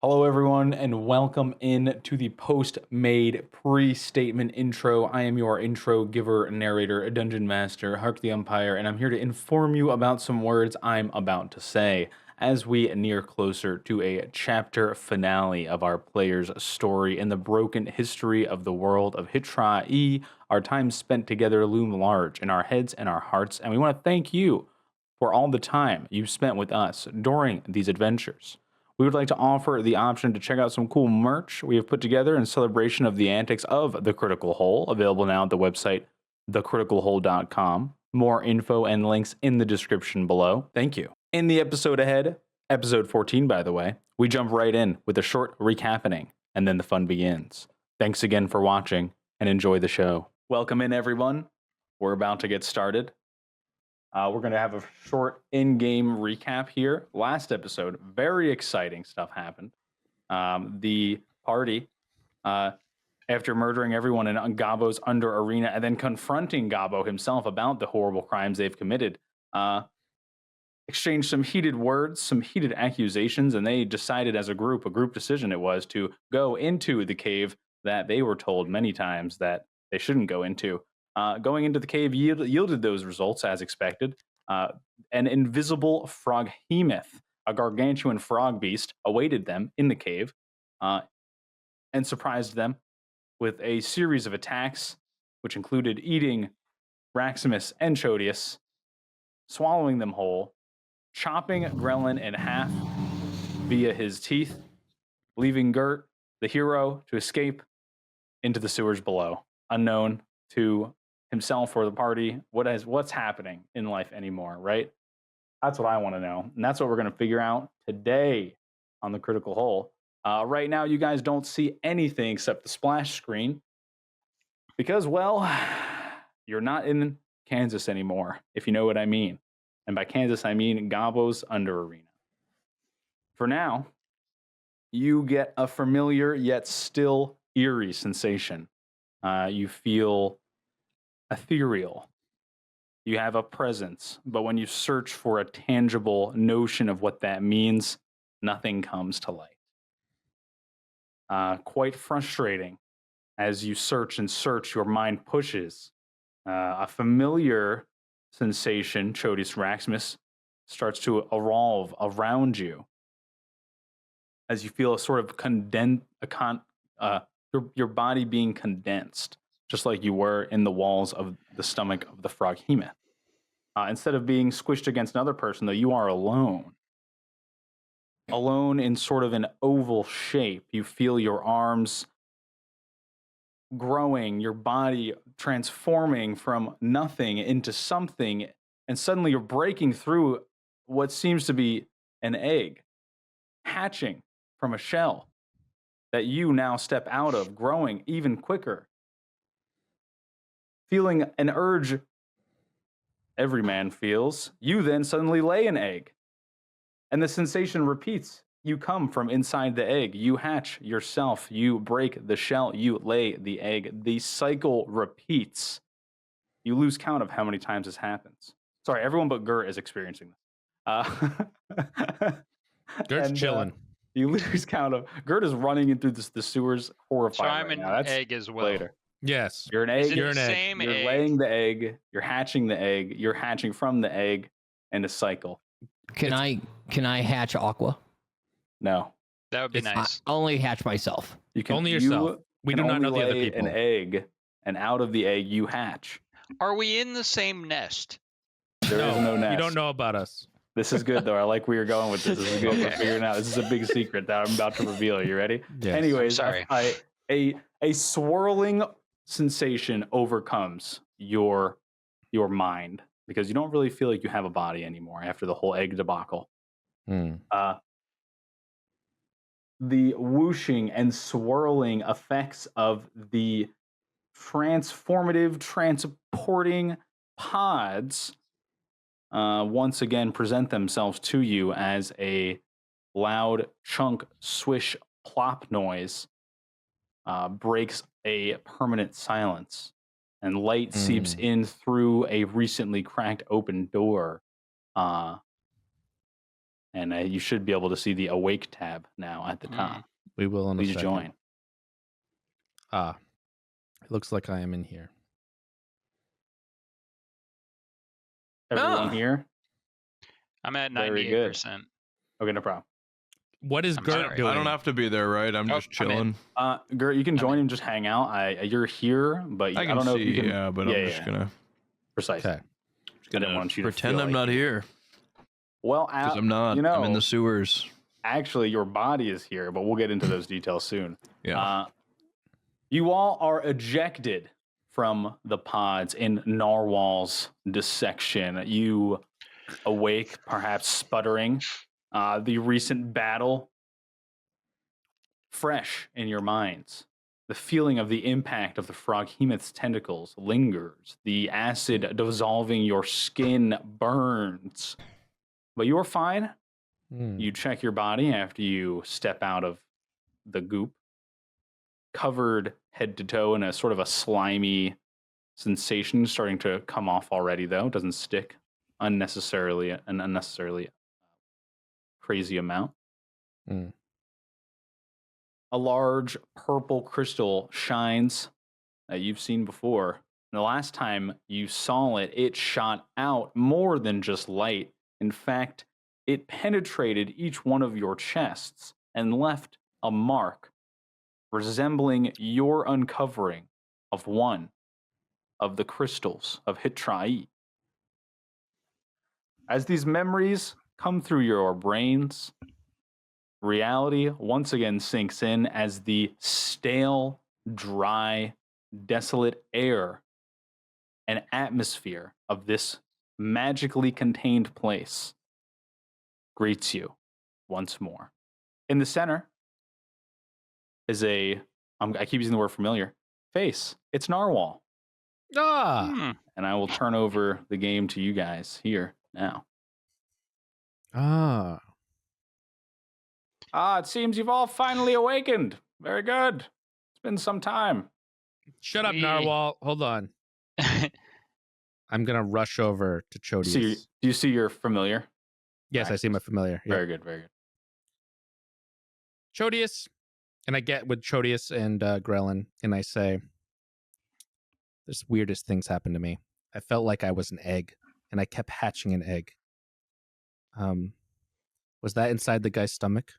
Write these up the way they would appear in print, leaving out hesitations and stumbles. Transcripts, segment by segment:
Hello, everyone, and welcome in to the post-made pre-statement intro. I am your intro giver, narrator, dungeon master, Hark the Umpire, and I'm here to inform you about some words I'm about to say as we near closer to a chapter finale of our player's story in the broken history of the world of Hitra E. Our time spent together loom large in our heads and our hearts, and we want to thank you for all the time you've spent with us during these adventures. We would like to offer the option to check out some cool merch we have put together in celebration of the antics of The Critical Whole, available now at the website, thecriticalwhole.com. More info and links in the description below. Thank you. In the episode ahead, episode 14, by the way, we jump right in with a short recapping, and then the fun begins. Thanks again for watching, and enjoy the show. Welcome in, everyone. We're about to get started. We're going to have a short in-game recap here. Last episode, very exciting stuff happened. The party, after murdering everyone in Gabo's under arena and then confronting Gabo himself about the horrible crimes they've committed, exchanged some heated words, some heated accusations, and they decided as a group decision it was, to go into the cave that they were told many times that they shouldn't go into. Going into the cave yielded those results as expected. An invisible froghemoth, a gargantuan frog beast, awaited them in the cave and surprised them with a series of attacks, which included eating Raximus and Chodius, swallowing them whole, chopping Grelin in half via his teeth, leaving Gert, the hero, to escape into the sewers below, unknown to himself or the party what's happening in life anymore, right? That's what I want to know, and that's what we're going to figure out today on the Critical Whole. Right now, you guys don't see anything except the splash screen because, well, you're not in Kansas anymore, if you know what I mean. And by Kansas, I mean Gabo's Under Arena. For now, you get a familiar yet still eerie sensation. You feel ethereal. You have a presence, but when you search for a tangible notion of what that means, nothing comes to light. Quite frustrating. As you search and search, your mind pushes. A familiar sensation, Chodius Raximus, starts to evolve around you as you feel a sort of your body being condensed, just like you were in the walls of the stomach of the froghemoth. Instead of being squished against another person, though, you are alone. Alone in sort of an oval shape. You feel your arms growing, your body transforming from nothing into something, and suddenly you're breaking through what seems to be an egg, hatching from a shell that you now step out of, growing even quicker. Feeling an urge every man feels, you then suddenly lay an egg. And the sensation repeats. You come from inside the egg. You hatch yourself. You break the shell. You lay the egg. The cycle repeats. You lose count of how many times this happens. Sorry, everyone but Gert is experiencing this. Gert's chilling. You lose count of... Gert is running into the sewers, horrified. So I'm right an now. That's egg as well. Later. Yes. You're an egg. Is it You're the an egg. same You're egg? laying the egg. You're hatching the egg. You're hatching from the egg, and a cycle. Can I hatch Aqua? No. That would be nice. I only hatch myself. You can Only yourself. We do not know the other lay people. An egg, and out of the egg you hatch. Are we in the same nest? There is no nest. You don't know about us. This is good, though. I like where you're going with this. This is good. Okay. We're figuring out. This is a big secret that I'm about to reveal. Are you ready? Yes. Anyways, Sorry. A swirling sensation overcomes your mind because you don't really feel like you have a body anymore after the whole egg debacle. The whooshing and swirling effects of the transformative, transporting pods once again present themselves to you as a loud chunk swish plop noise breaks a permanent silence, and light seeps in through a recently cracked open door and you should be able to see the Awake tab now at the top. We will in a Please second. join. It looks like I am in here. Everyone here? I'm at Very good. 98%. Okay, no problem. What is I'm Gert sorry. doing? I don't have to be there, right? I'm just I'm in. chilling. Gert, you can join and just hang out. You're here, but I I can don't know see, if you can. yeah, but I'm just gonna Precisely. Okay. I didn't want you to pretend feel I'm like not you- here Well, because I'm not. You know, I'm in the sewers. actually, your body is here, but we'll get into those details soon. Yeah. You all are ejected from the pods in Narwhal's dissection. You awake, perhaps sputtering. The recent battle fresh in your minds. The feeling of the impact of the froghemoth's tentacles lingers. The acid dissolving your skin burns. But you're fine. You check your body after you step out of the goop, covered head to toe in a sort of a slimy sensation, starting to come off already, though. It doesn't stick an unnecessarily crazy amount. A large purple crystal shines that you've seen before. And the last time you saw it, it shot out more than just light. In fact, it penetrated each one of your chests and left a mark resembling your uncovering of one of the crystals of Hitrai. As these memories come through your brains, reality once again sinks in as the stale, dry, desolate air and atmosphere of this magically contained place greets you once more. In the center is I keep using the word familiar, face. It's Narwhal. And I will turn over the game to you guys here now. It seems you've all finally awakened. Very good. It's been some time. Shut up, Narwhal. Hold on. I'm going to rush over to Chodius. Do you see your familiar? Yes, I see my familiar. Very good, very good. Chodius. And I get with Chodius and Grelin, and I say, this weirdest things happened to me. I felt like I was an egg, and I kept hatching an egg. Was that inside the guy's stomach?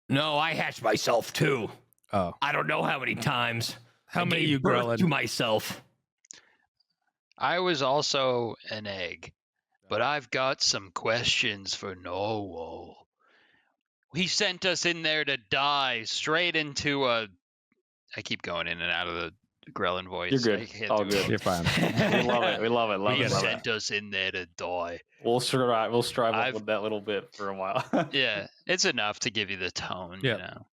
No, I hatched myself too. Oh. I don't know how many times. How I many gave you birth Grelin? to myself. I was also an egg, but I've got some questions for Narwhal. He sent us in there to die straight into a... I keep going in and out of the Grelin voice. You're good. I can't All do good. it. You're fine. We love it. We love it. Love He it. Love sent it. us in there to die. We'll strive with that little bit for a while. Yeah, it's enough to give you the tone, Yeah. you know.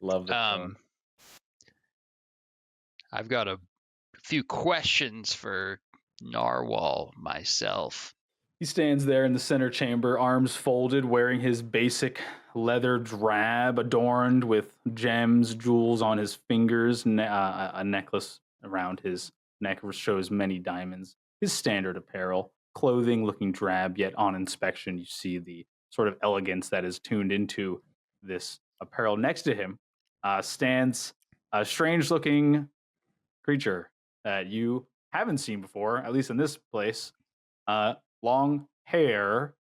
Love the tone. I've got a few questions for Narwhal myself. He stands there in the center chamber, arms folded, wearing his basic leather drab adorned with gems, jewels on his fingers, a necklace around his neck shows many diamonds. His standard apparel, clothing looking drab, yet on inspection you see the sort of elegance that is tuned into this apparel. Next to him stands a strange-looking creature that you haven't seen before, at least in this place. Long hair,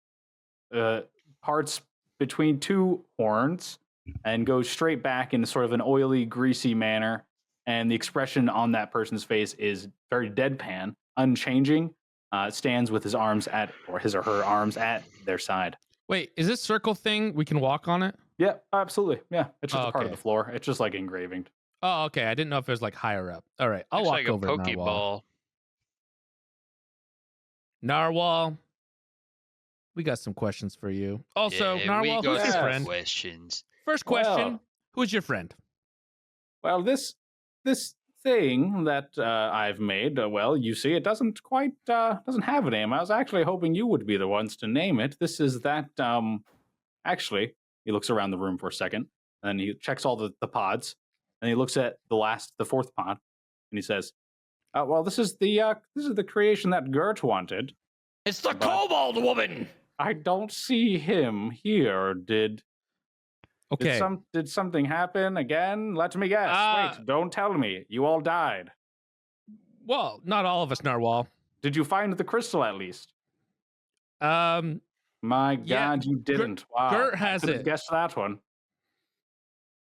parts between two horns, and goes straight back in sort of an oily, greasy manner. And the expression on that person's face is very deadpan, unchanging. Stands with his arms his or her arms at their side. Wait, is this circle thing, we can walk on it? Yeah, absolutely. Yeah, it's just a part of okay. the floor. It's just like engraving. Oh, okay. I didn't know if it was like higher up. All right, I'll Looks walk like over a to Narwhal. Pokeball. Narwhal, we got some questions for you. Also, Yeah, Narwhal, we got who's your some friend? questions. First question, Well- who's your friend? Well, this thing that I've made, well, you see, it doesn't quite doesn't have a name. I was actually hoping you would be the ones to name it. This is that. Actually, he looks around the room for a second, and he checks all the pods, and he looks at the fourth pod, and he says, "Well, this is the creation that Gert wanted." It's the kobold woman. I don't see him here. Did Okay. did something happen again? Let me guess. Wait, don't tell me. You all died. Well, not all of us, Narwhal. Did you find the crystal at least? Um, My Yeah, God, you didn't. Wow. Gert has I could have it. guessed that one.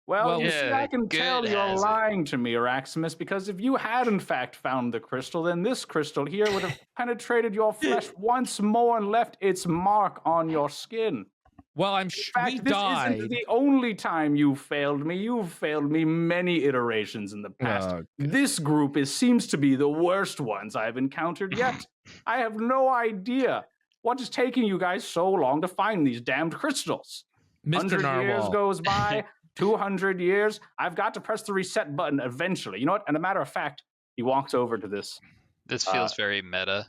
Well, Well, you see, I can tell Gert you're has it. lying to me, Araximus, because if you had in fact found the crystal, then this crystal here would have penetrated your flesh once more and left its mark on your skin. well, In fact, this isn't the only time you failed me. You've failed me many iterations in the past. Oh, This group seems to be the worst ones I've encountered yet. I have no idea what is taking you guys so long to find these damned crystals. Mr. 100 years Narwhal. goes by, 200 years. I've got to press the reset button eventually. You know what? And a matter of fact, he walks over to this. This feels very meta.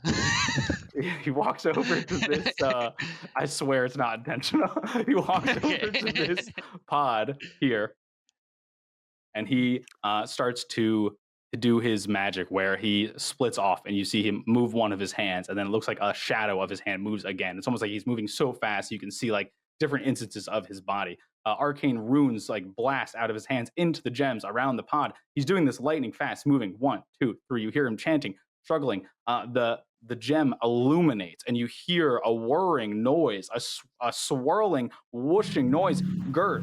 He walks over to this. I swear it's not intentional. He walks over to this pod here, and he starts to do his magic where he splits off, and you see him move one of his hands, and then it looks like a shadow of his hand moves again. It's almost like he's moving so fast you can see like different instances of his body. Arcane runes like blast out of his hands into the gems around the pod. He's doing this lightning fast, moving 1, 2, 3. You hear him chanting, struggling. The gem illuminates, and you hear a whirring noise, a swirling, whooshing noise. Gert,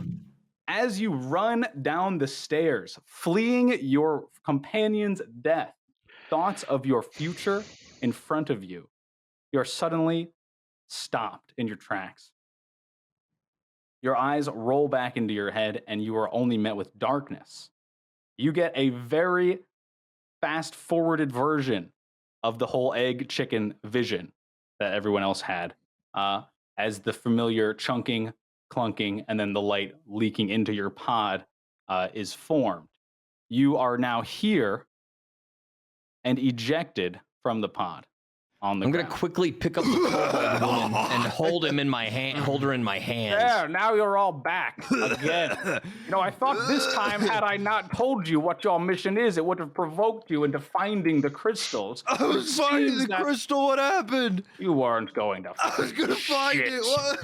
as you run down the stairs, fleeing your companion's death, thoughts of your future in front of you, you're suddenly stopped in your tracks. Your eyes roll back into your head, and you are only met with darkness. You get a very fast-forwarded version of the whole egg chicken vision that everyone else had, as the familiar chunking, clunking, and then the light leaking into your pod is formed. You are now here and ejected from the pod on the I'm ground. gonna quickly pick up the kobold woman and hold her in my hands. There, now you're all back again. You know, I thought this time, had I not told you what your mission is, it would have provoked you into finding the crystals. I was finding the crystal. What happened? You weren't going to find I was gonna find shit. it. What?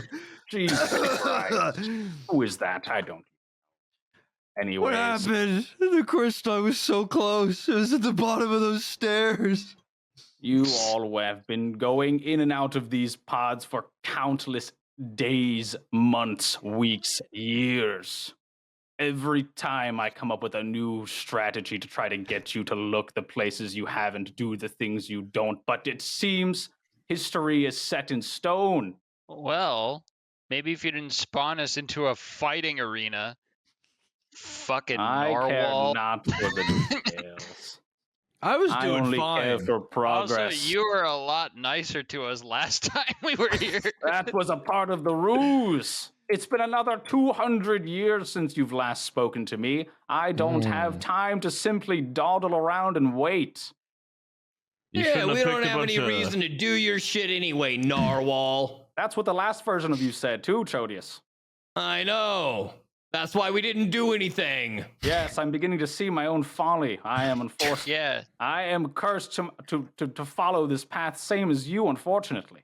Jesus Christ. Who is that? I don't. Anyways. What happened? The crystal. I was so close. It was at the bottom of those stairs. You all have been going in and out of these pods for countless days, months, weeks, years. Every time I come up with a new strategy to try to get you to look the places you haven't, do the things you don't, but it seems history is set in stone. Well, maybe if you didn't spawn us into a fighting arena, fucking I care narwhal. not for the details. I was I doing only care fine. for progress. Also, you were a lot nicer to us last time we were here. That was a part of the ruse. It's been another 200 years since you've last spoken to me. I don't have time to simply dawdle around and wait. Yeah, we don't have any reason to do your shit anyway, Narwhal. That's what the last version of you said too, Chodius. I know. That's why we didn't do anything. Yes, I'm beginning to see my own folly. I am unfortunate. Yeah. I am cursed to follow this path, same as you, unfortunately.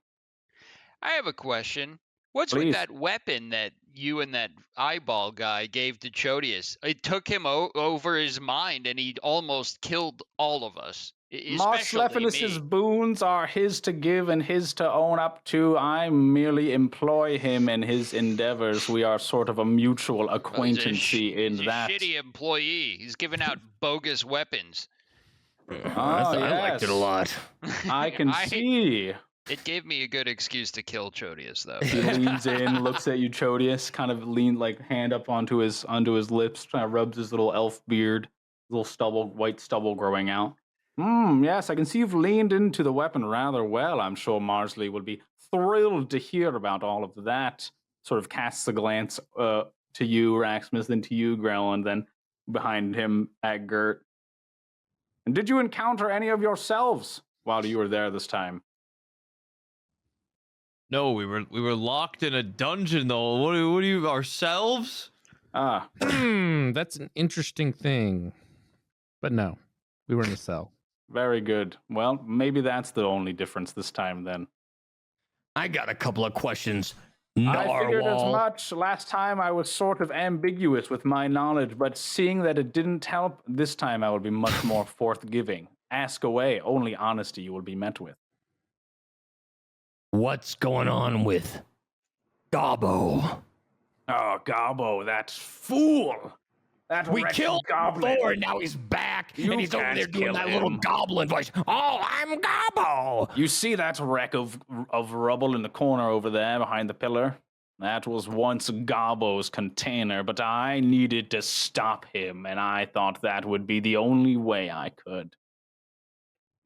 I have a question. What's Please. with that weapon that you and that eyeball guy gave to Chodius? It took him over his mind, and he almost killed all of us. Mars Especially Lephinus's me. boons are his to give and his to own up to. I merely employ him in his endeavors. We are sort of a mutual acquaintancy in He's that. a shitty employee. He's giving out bogus weapons. Oh, I liked it a lot. I can see. It gave me a good excuse to kill Chodius, though. He leans in, looks at you, Chodius, kind of like hand up onto his lips, kind of rubs his little elf beard, little white stubble growing out. Yes, I can see you've leaned into the weapon rather well. I'm sure Marsley will be thrilled to hear about all of that. Sort of casts a glance to you, Raxmus, then to you, Grell, then behind him at Gert. And did you encounter any of yourselves while you were there this time? No, we were locked in a dungeon though. What do you ourselves? Ah, That's an interesting thing. But no, we were in a cell. very good. Well, maybe that's the only difference this time then. I got a couple of questions. I figured as Narwhal. much. Last time I was sort of ambiguous with my knowledge, but seeing that it didn't help, this time I will be much more forthgiving. Ask away. Only honesty you will be met with. What's going on with Gobbo? Oh, Gobbo, that fool! That We wretched killed him goblin. before, and now he's back, You and he's over can't there doing kill that little him. goblin voice. Oh, I'm Gobbo. You see that wreck of rubble in the corner over there behind the pillar? That was once Gobbo's container, but I needed to stop him, and I thought that would be the only way I could.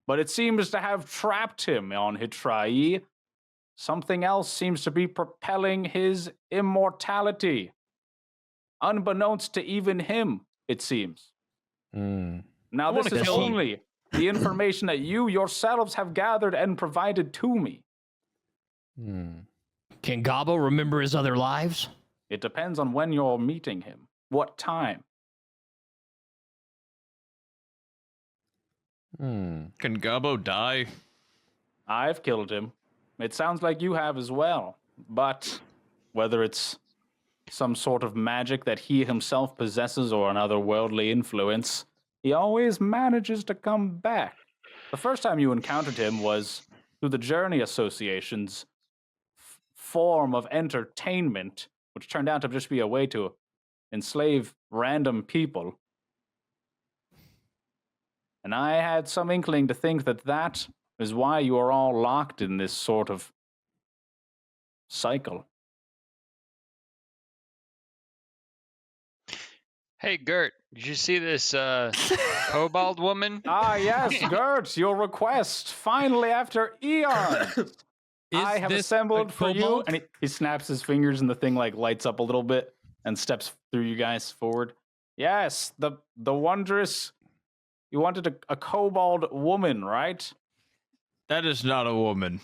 But it seems to have trapped him on Hitrai. Something else seems to be propelling his immortality. Unbeknownst to even him, it seems. Now, this is only the information that you yourselves have gathered and provided to me. Can Gobbo remember his other lives? It depends on when you're meeting him. What time? Can Gobbo die? I've killed him. It sounds like you have as well. But whether it's some sort of magic that he himself possesses or an otherworldly influence, he always manages to come back. The first time you encountered him was through the Journey Association's form of entertainment, which turned out to just be a way to enslave random people. And I had some inkling to think that that is why you are all locked in this sort of cycle. Hey, Gert, did you see this kobold woman? Ah, yes, Gert, your request. Finally, after eons, I have assembled for you. And he snaps his fingers, and the thing like lights up a little bit and steps through you guys forward. Yes, the wondrous. You wanted a kobold woman, right? That is not a woman.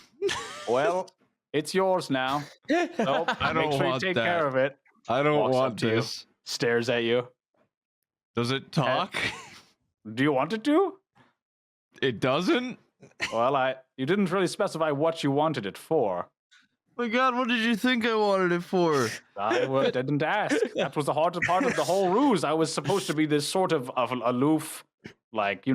Well, it's yours now. So I don't make sure you want take that. care of it. I don't Walks up want to you. this. Stares at you. Does it talk? Do you want it to? It doesn't? Well, you didn't really specify what you wanted it for. My God, what did you think I wanted it for? I didn't ask. That was the hard part of the whole ruse. I was supposed to be this sort of aloof, like,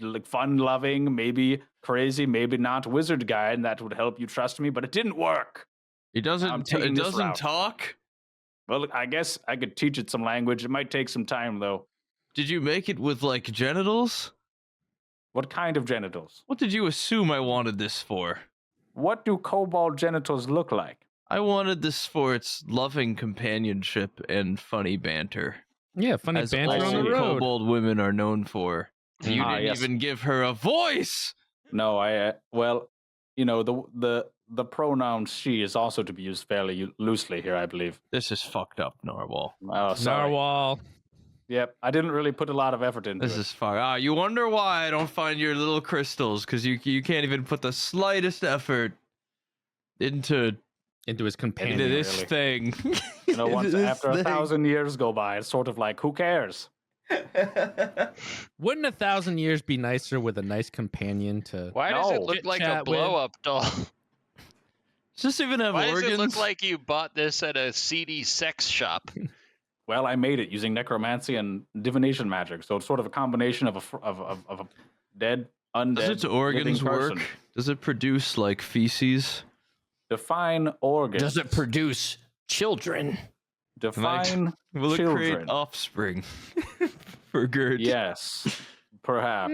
like fun-loving, maybe crazy, maybe not wizard guy, and that would help you trust me, but it didn't work. It doesn't. It doesn't talk. Well, I guess I could teach it some language. It might take some time, though. Did you make it with like genitals? What kind of genitals? What did you assume I wanted this for? What do kobold genitals look like? I wanted this for its loving companionship and funny banter. Yeah, funny As banter on all the road. kobold women are known for. You didn't yes. even give her a voice. No, the pronoun she is also to be used fairly loosely here, I believe. This is fucked up, Narwhal. Oh, sorry. Narwhal. Yep, I didn't really put a lot of effort into This it. is far. You wonder why I don't find your little crystals, because you can't even put the slightest effort into His companion. this really. thing. Once This after 1,000 years go by, it's sort of like, who cares? Wouldn't 1,000 years be nicer with a nice companion to? Why does it No. look like a Chit-chat with. blow-up doll? Does this even have Why organs? does it look like you bought this at a seedy sex shop? Well, I made it using necromancy and divination magic, so it's sort of a combination of a dead, undead, Does its living organs person. work? Does it produce like feces? Define organs. Does it produce children? Define Will it children. create offspring for Gert? Yes, perhaps.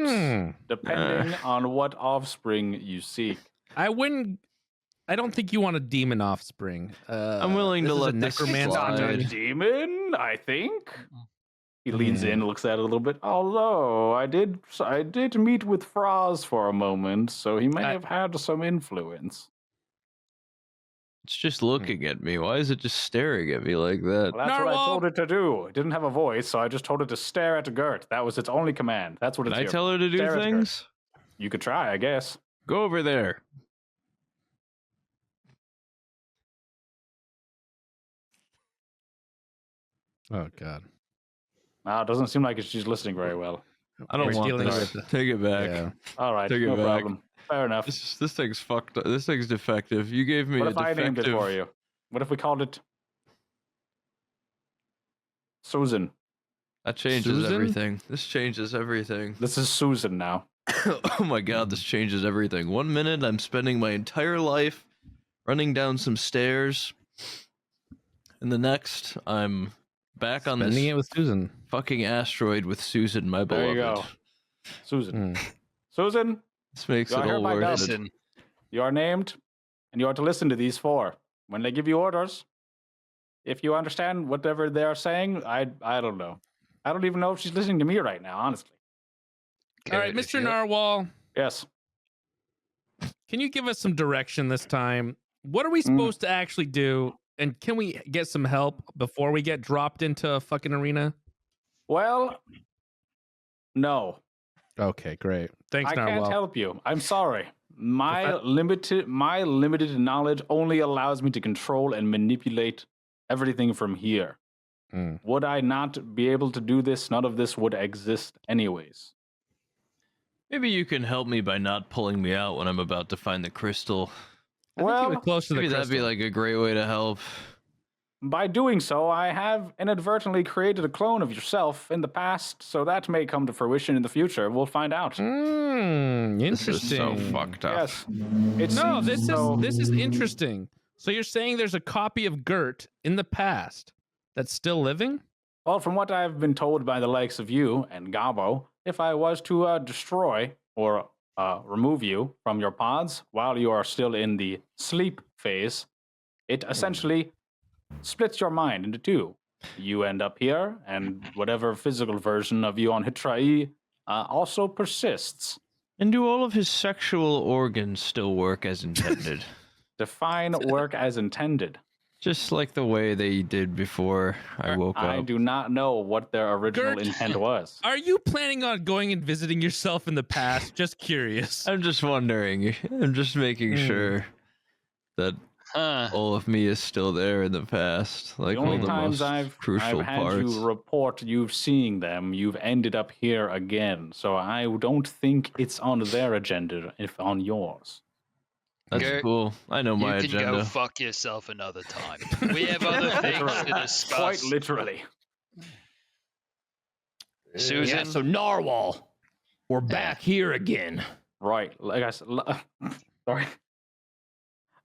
Depending on what offspring you seek. I don't think you want a demon offspring. I'm willing to this is let a this necromancer. Not a slide. demon, I think. He leans in, looks at it a little bit. Although I did meet with Froz for a moment, so he may have had some influence. It's just looking at me. Why is it just staring at me like that? Well, that's what I Narwhal! told it to do. It didn't have a voice, so I just told it to stare at Gert. That was its only command. That's what Can it's I here tell for. her to do Stare at Gert. things? You could try, I guess. Go over there. Oh God. It doesn't seem like she's listening very well. I don't We're want dealing this. with Take it back. Yeah. All right, Take it no back. problem. Fair enough. This thing's fucked up. This thing's defective. You gave me What a if I defective. named it for you? What if we called it Susan? That changes Susan? everything. This changes everything. This is Susan now. Oh my god, this changes everything. 1 minute, I'm spending my entire life running down some stairs. And the next, I'm back on Spending this it with Susan. fucking asteroid with Susan, my There beloved. you go. Susan. Mm. Susan, This makes You it are all hereby worth it. Listen, you are named, and you are to listen to these four. When they give you orders, if you understand whatever they are saying, I don't know. I don't even know if she's listening to me right now, honestly. All right, Mr. Narwhal, Yes. can you give us some direction this time? What are we supposed to actually do? And can we get some help before we get dropped into a fucking arena? Well, no. Okay, great. Thanks, I can't Narwhal. help you. I'm sorry. My limited knowledge only allows me to control and manipulate everything from here. Mm. Would I not be able to do this, none of this would exist anyways. Maybe you can help me by not pulling me out when I'm about to find the crystal. I think you were close to the Maybe that'd be crystal. like a great way to help. By doing so, I have inadvertently created a clone of yourself in the past, so that may come to fruition in the future. We'll find out. This is so Interesting. fucked up. Yes. It No, seems this is interesting. So you're saying there's a copy of Gert in the past that's still living? Well, from what I've been told by the likes of you and Gabo, if I was to destroy or remove you from your pods while you are still in the sleep phase, it essentially splits your mind into two. You end up here, and whatever physical version of you on Hitrai also persists. And do all of his sexual organs still work as intended? Define work as intended. Just like the way they did before I woke I up. do not know what their original Gert. intent was. Are you planning on going and visiting yourself in the past? Just curious. I'm just wondering. I'm just making sure that all of me is still there in the past. Like The all only the times most I've crucial had parts. you report you seeing them, you've ended up here again. So I don't think it's on their agenda, if on yours. That's Gert, cool. I know my you can agenda. go fuck yourself another time. We have other things to discuss. Quite literally. Susan, Yeah, so Narwhal, we're back here again. Right. Like I said, sorry.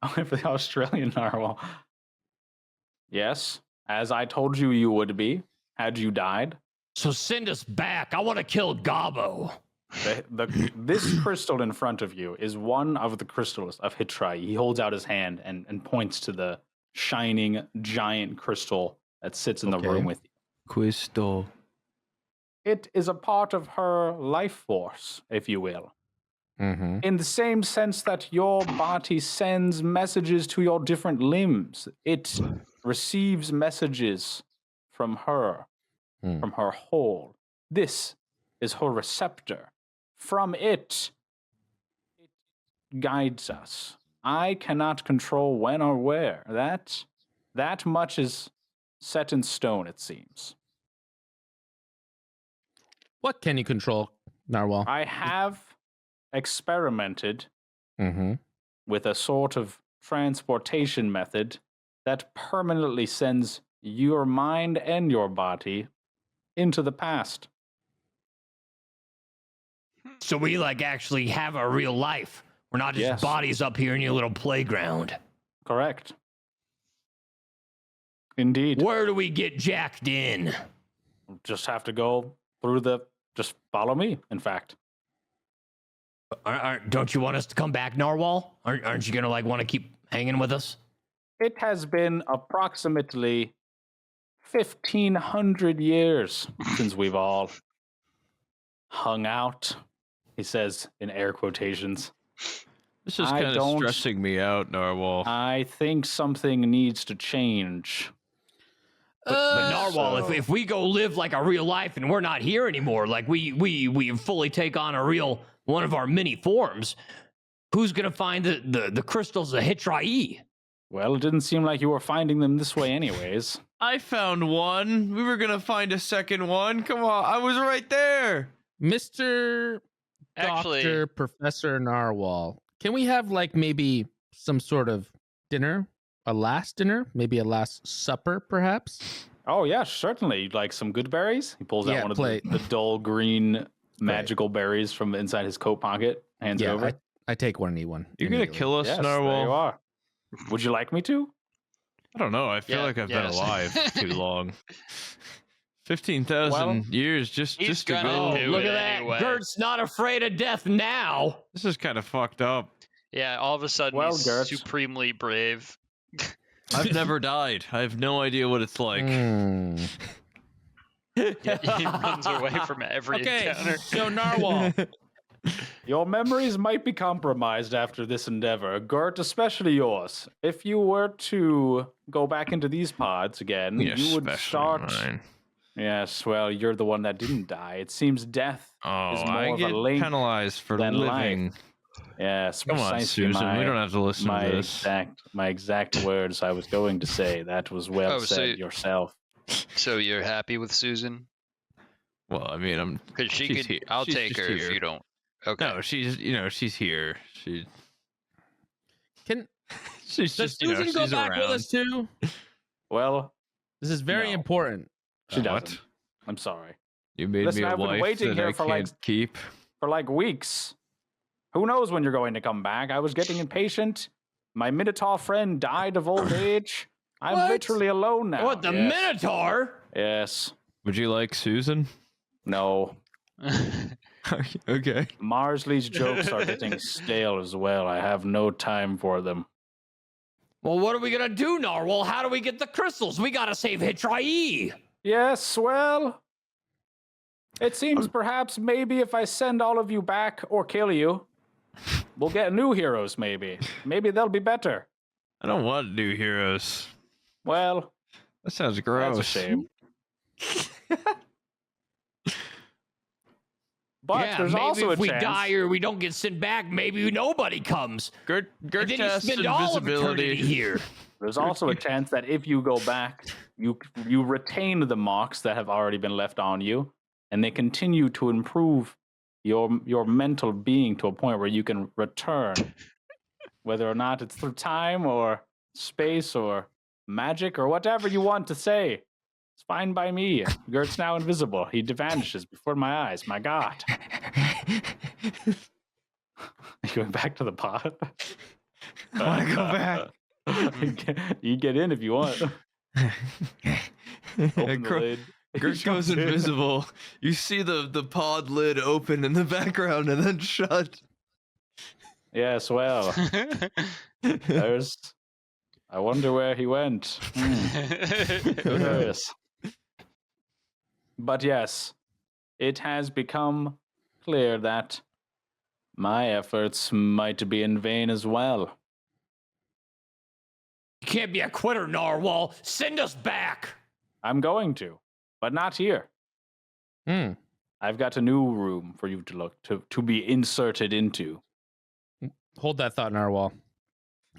I went for the Australian narwhal. Yes, as I told you you would be, had you died. So send us back. I want to kill Gabo. This crystal in front of you is one of the crystals of Hitrai. He holds out his hand and points to the shining giant crystal that sits in the room with you. Crystal. It is a part of her life force, if you will. Mm-hmm. In the same sense that your body sends messages to your different limbs, it receives messages from her, from her whole. This is her receptor. From it guides us. I cannot control when or where. That much is set in stone, it seems. What can you control, Narwhal? I have experimented Mm-hmm. with a sort of transportation method that permanently sends your mind and your body into the past. So we like actually have a real life. We're not just Yes. bodies up here in your little playground. Correct. Indeed. Where do we get jacked in? Just have to go through just follow me, in fact. Don't you want us to come back, Narwhal? Aren't you gonna like want to keep hanging with us? It has been approximately 1,500 years since we've all hung out, he says in air quotations. This is I kind of don't- stressing me out, Narwhal. I think something needs to change. But Narwhal, so- if we go live like a real life and we're not here anymore, like we fully take on a real one of our many forms, who's gonna find the crystals of Hitrai? Well, it didn't seem like you were finding them this way anyways. I found one. We were gonna find a second one. Come on, I was right there. Mr. Actually, Dr. Professor Narwhal, can we have like maybe some sort of dinner? A last dinner? Maybe a last supper, perhaps? Oh yeah, certainly. Like some good berries. He pulls out Yeah, one of plate. the dull green magical berries from inside his coat pocket. Hands it over. I take one and eat one. You gonna immediately. kill us, Yes, there you Narwhal? are. Would you like me to? I don't know. I feel Yeah, like I've been yes. alive too long. 15,000 Well, years he's just to gonna go. do Look it at that. anyway. Gert's not afraid of death now. This is kind of fucked up. Yeah, all of a sudden Well, he's Gert. supremely brave. I've never died. I have no idea what it's like. Mm. Yeah, he runs away from every Okay, encounter. so Narwhal. Your memories might be compromised after this endeavor, Gert, especially yours. If you were to go back into these pods again, you would especially start. mine. Yes, well, you're the one that didn't die. It seems death Oh, is more I of a get link penalized for than living. life. Yes, Come on, precisely Susan. We don't have to listen my to this. my exact words I was going to say. That was well Oh, so said you- yourself. So you're happy with Susan? Well, I mean, I'm. Because she She's could. here. I'll She's take just her here. if you don't. Okay. No, she's here. She's Can she's does just Susan go she's back around. with us too? Well, This is very No. important. she What? doesn't. I'm sorry. You made Listen, me a I've been wife waiting that here I for, can't like, keep. For like weeks. Who knows when you're going to come back? I was getting impatient. My Minotaur friend died of old age. I'm What? literally alone now. What, the Yes. Minotaur? Yes. Would you like Susan? No. Okay. Marsley's jokes are getting stale as well. I have no time for them. Well, what are we gonna do, Narwhal? How do we get the crystals? We gotta save Hitrai. Yes, well, it seems perhaps maybe if I send all of you back or kill you, we'll get new heroes maybe. Maybe they'll be better. I don't want new heroes. Well, That sounds gross. that's a shame. But yeah, there's maybe also if a we chance. die or we don't get sent back, maybe nobody comes. Gert And then you casts spend all of eternity invisibility. here. There's also a chance that if you go back, you retain the marks that have already been left on you, and they continue to improve your mental being to a point where you can return, whether or not it's through time or space or magic or whatever you want to say. It's fine by me. Gert's now invisible. He vanishes before my eyes. My God. You going back to the pod? I want to go back. You get in if you want. Open the lid. Gert goes invisible. You see the pod lid open in the background and then shut. Yes, well, there's. I wonder where he went. Who knows? But yes, it has become clear that my efforts might be in vain as well. You can't be a quitter, Narwhal. Send us back. I'm going to, but not here. Hmm. I've got a new room for you to look to be inserted into. Hold that thought, Narwhal.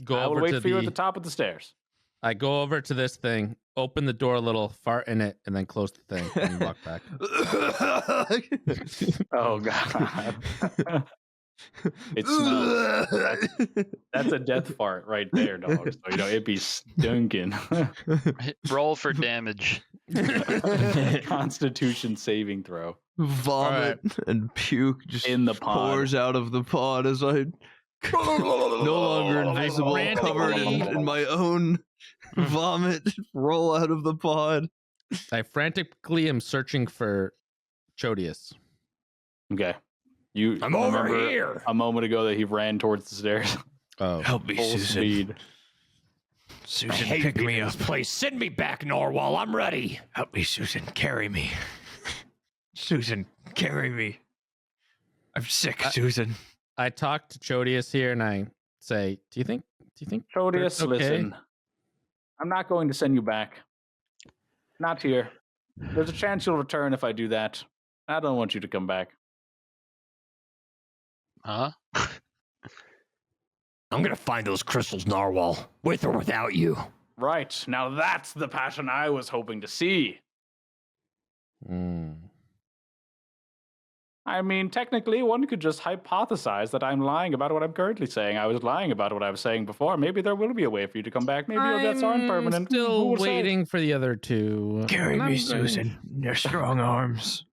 Go I will over wait to for you at the. the top of the stairs. I go over to this thing, open the door a little, fart in it, and then close the thing and walk back. Oh God! It smells. That's a death fart right there, dog. So it'd be stinking. Roll for damage. Constitution saving throw. Vomit and puke just In the pod. pours out of the pod as I no longer invisible, covered in my own vomit, roll out of the pod. I frantically am searching for Chodius. Okay, you. I'm over remember here. A moment ago that he ran towards the stairs. Oh, Help me, Full Susan. speed. I Susan, hate pick being me in up. this place. Send me back, Narwhal. I'm ready. Help me, Susan. Carry me. Susan, carry me. I'm sick, Susan. I talk to Chodius here and I say, "Do you think Chodius, Gert's okay?" listen. I'm not going to send you back. Not here. There's a chance you'll return if I do that. I don't want you to come back. Huh? I'm gonna find those crystals, Narwhal, with or without you. Right. Now that's the passion I was hoping to see. Hmm. I mean, technically, one could just hypothesize that I'm lying about what I'm currently saying. I was lying about what I was saying before. Maybe there will be a way for you to come back. Maybe your debts aren't permanent. Who Still will say? waiting for the other two. Carry And me, I'm Susan. Your strong arms.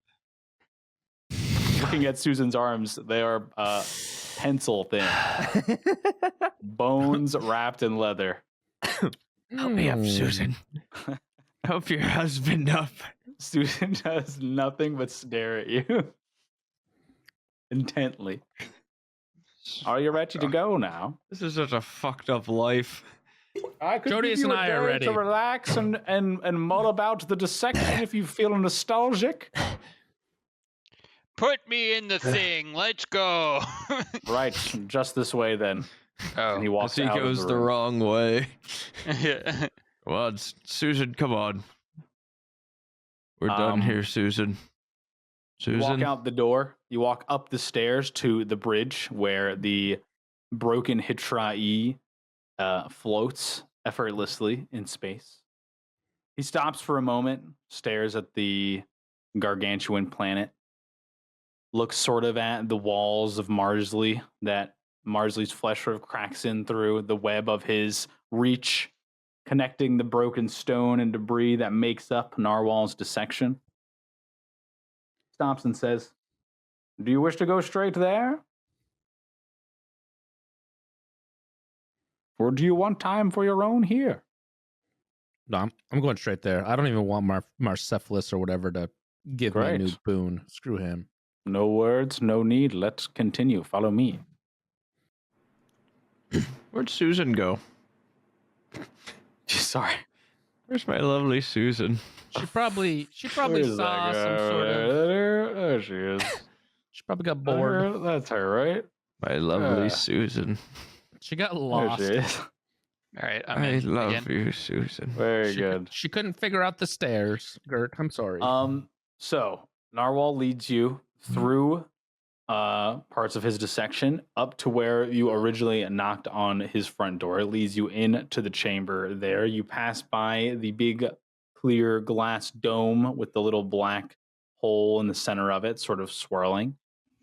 Looking at Susan's arms, they are pencil thin, bones wrapped in leather. Help me up, Hmm. Susan. Help your husband up. Susan does nothing but stare at you intently. Are you ready to go now? This is such a fucked up life. I could Jodius give you and a I are day ready. to relax and mull about the dissection if you feel nostalgic. Put me in the thing. Let's go. Right, just this way then. And he Oh. walks He out goes of the room. wrong way. Yeah. Well, Susan, come on. We're done here, Susan. You walk Susan? out the door. You walk up the stairs to the bridge where the broken Hitra'i floats effortlessly in space. He stops for a moment, stares at the gargantuan planet, looks sort of at the walls of Marsley that Marsley's flesh sort of cracks in through the web of his reach, connecting the broken stone and debris that makes up Narwhal's dissection. Stops and says, "Do you wish to go straight there? Or do you want time for your own here?" No, I'm going straight there. I don't even want Marcephalus or whatever to give me a new Great. boon. Screw him. No words, no need. Let's continue. Follow me. Where'd Susan go? Sorry. Where's my lovely Susan? She probably Where's saw that some guy sort over of. there? There she is. She probably got bored. That's her, right? My lovely Yeah. Susan. She got There lost. she is. All right. I'm I in love again. you, Susan. Very She good. She couldn't figure out the stairs. Gert, I'm sorry. So Narwhal leads you through parts of his dissection up to where you originally knocked on his front door. It leads you into the chamber there. You pass by the big clear glass dome with the little black hole in the center of it, sort of swirling.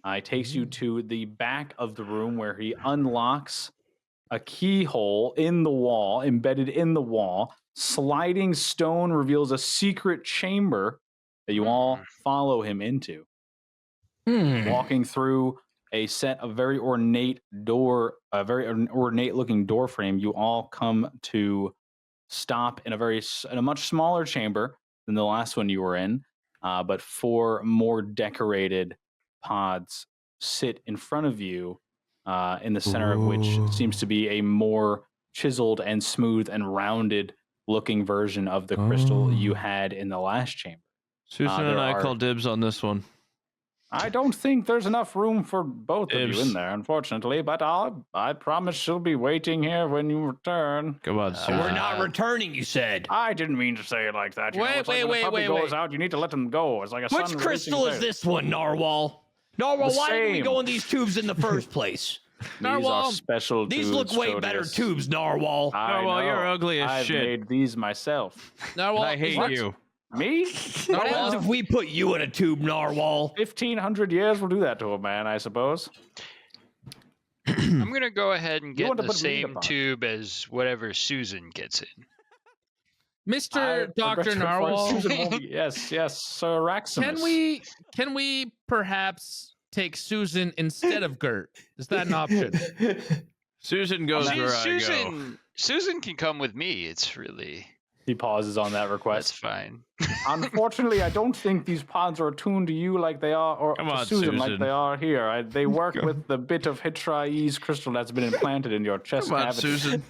It takes you to the back of the room where he unlocks a keyhole in the wall, embedded in the wall. Sliding stone reveals a secret chamber that you all follow him into. Walking through a set of very ornate looking door frame, you all come to stop in a much smaller chamber than the last one you were in, but 4 more decorated pods sit in front of you, in the center of which seems to be a more chiseled and smooth and rounded looking version of the crystal you had in the last chamber. Susan and there I are- call dibs on this one. I don't think there's enough room for both of you Dibs. in there, unfortunately, but I promise she'll be waiting here when you return. Come on, Susan. We're not returning, you said. I didn't mean to say it like that. You know, Wait, it's like when wait, a puppy wait, goes wait. out, you need to let them go. It's like a Which sun crystal racing is thing. this one, Narwhal? Narwhal, The why did we same. go in these tubes in the first place? These Narwhal, are special These tubes, look way better Jodius. tubes, Narwhal. I Narwhal, know. you're ugly as I've shit. made these myself. Narwhal, I hate what? you. Me? What happens if we put you in a tube, Narwhal? 1,500 years will do that to a man, I suppose. I'm gonna go ahead and You get want to the put me in same the box. tube as whatever Susan gets in. Mr. Dr. Narwhal, Yes, Sir Raximus. can we perhaps take Susan instead of Gert? Is that an option? Susan goes See, where I go. Susan can come with me. It's really He pauses on that that's request. fine. Unfortunately, I don't think these pods are attuned to you like they are, or Come to on, Susan like Susan. they are here. They work with the bit of Hitra'i's crystal that's been implanted in your chest Come on, cavity. Susan.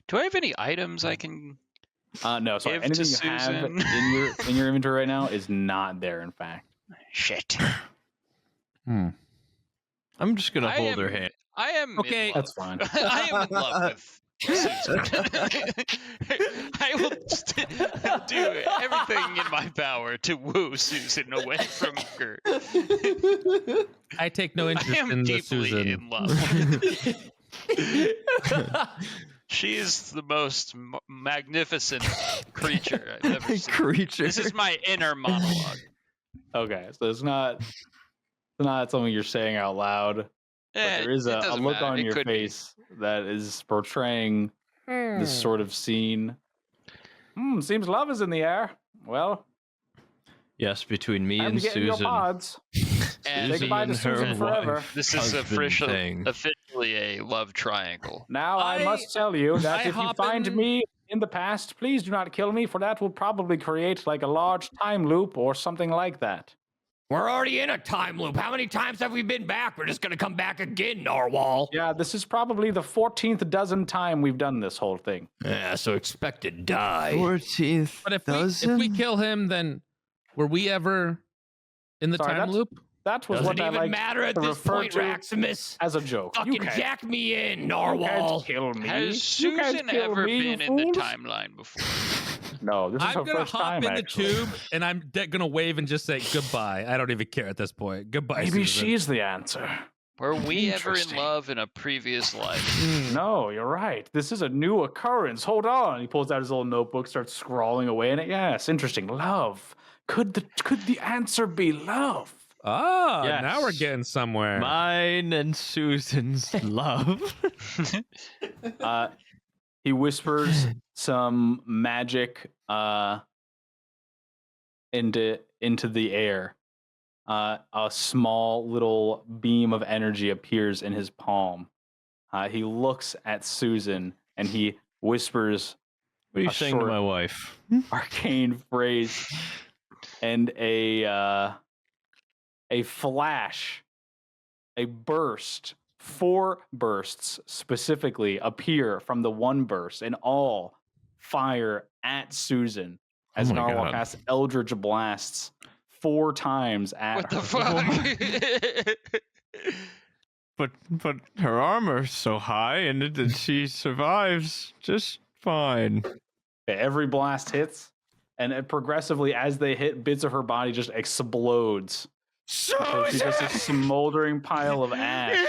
Do I have any items I can? No, sorry. Give Anything to you have Susan. in your inventory right now is not there. In fact, Shit. I'm just gonna I hold am- her hand. I am. Okay. in love. that's fine. I am in love with Susan. I will do everything in my power to woo Susan away from Gert. I take no I interest am in the deeply Susan. in love. She is the most magnificent creature I've ever seen. Creature. This is my inner monologue. Okay, so it's not something you're saying out loud, but there is It a doesn't look matter. on It your could be. face that is portraying this sort of scene. Seems love is in the air. Well, Yes, between me time and to get in your Susan. pods. And Say goodbye to and her Susan forever. wife, This is husband thing. officially a love triangle. Now I must tell you that I if you hop find in- me in the past, please do not kill me, for that will probably create like a large time loop or something like that. We're already in a time loop. How many times have we been back? We're just gonna come back again, Narwhal. Yeah, this is probably the 14th dozen time we've done this whole thing. Yeah, so expect to die. 14th But if we kill him, then were we ever in the Sorry, time that's- loop? That was Does what it I even liked matter at to this refer point, to Raximus? as a joke. You Fucking can't, jack me in, you Narwhal. can't kill me. Has You can't Susan kill ever me, you been in the fools. timeline before? No, this is I'm her gonna first hop time, in the actually. tube and I'm gonna wave and just say goodbye. I don't even care at this point. Goodbye. Maybe Susan. she's the answer. Were we ever in Interesting. love in a previous life? No, you're right. This is a new occurrence. Hold on. He pulls out his little notebook, starts scrawling away in it. Yes, interesting. Love. Could the answer be love? Ah, Yes. now we're getting somewhere. Mine and Susan's love. He whispers some magic into the air. A small little beam of energy appears in his palm. He looks at Susan and he whispers What are you A saying to short- my wife? arcane phrase, and a flash, a burst, 4 bursts specifically appear from the one burst, and all fire at Susan as Oh my Narwhal God. casts Eldritch Blasts 4 times at What the her. fuck? But her armor's so high, and she survives just fine. Every blast hits, and it progressively, as they hit, bits of her body just explodes. So she's just a smoldering pile of ash.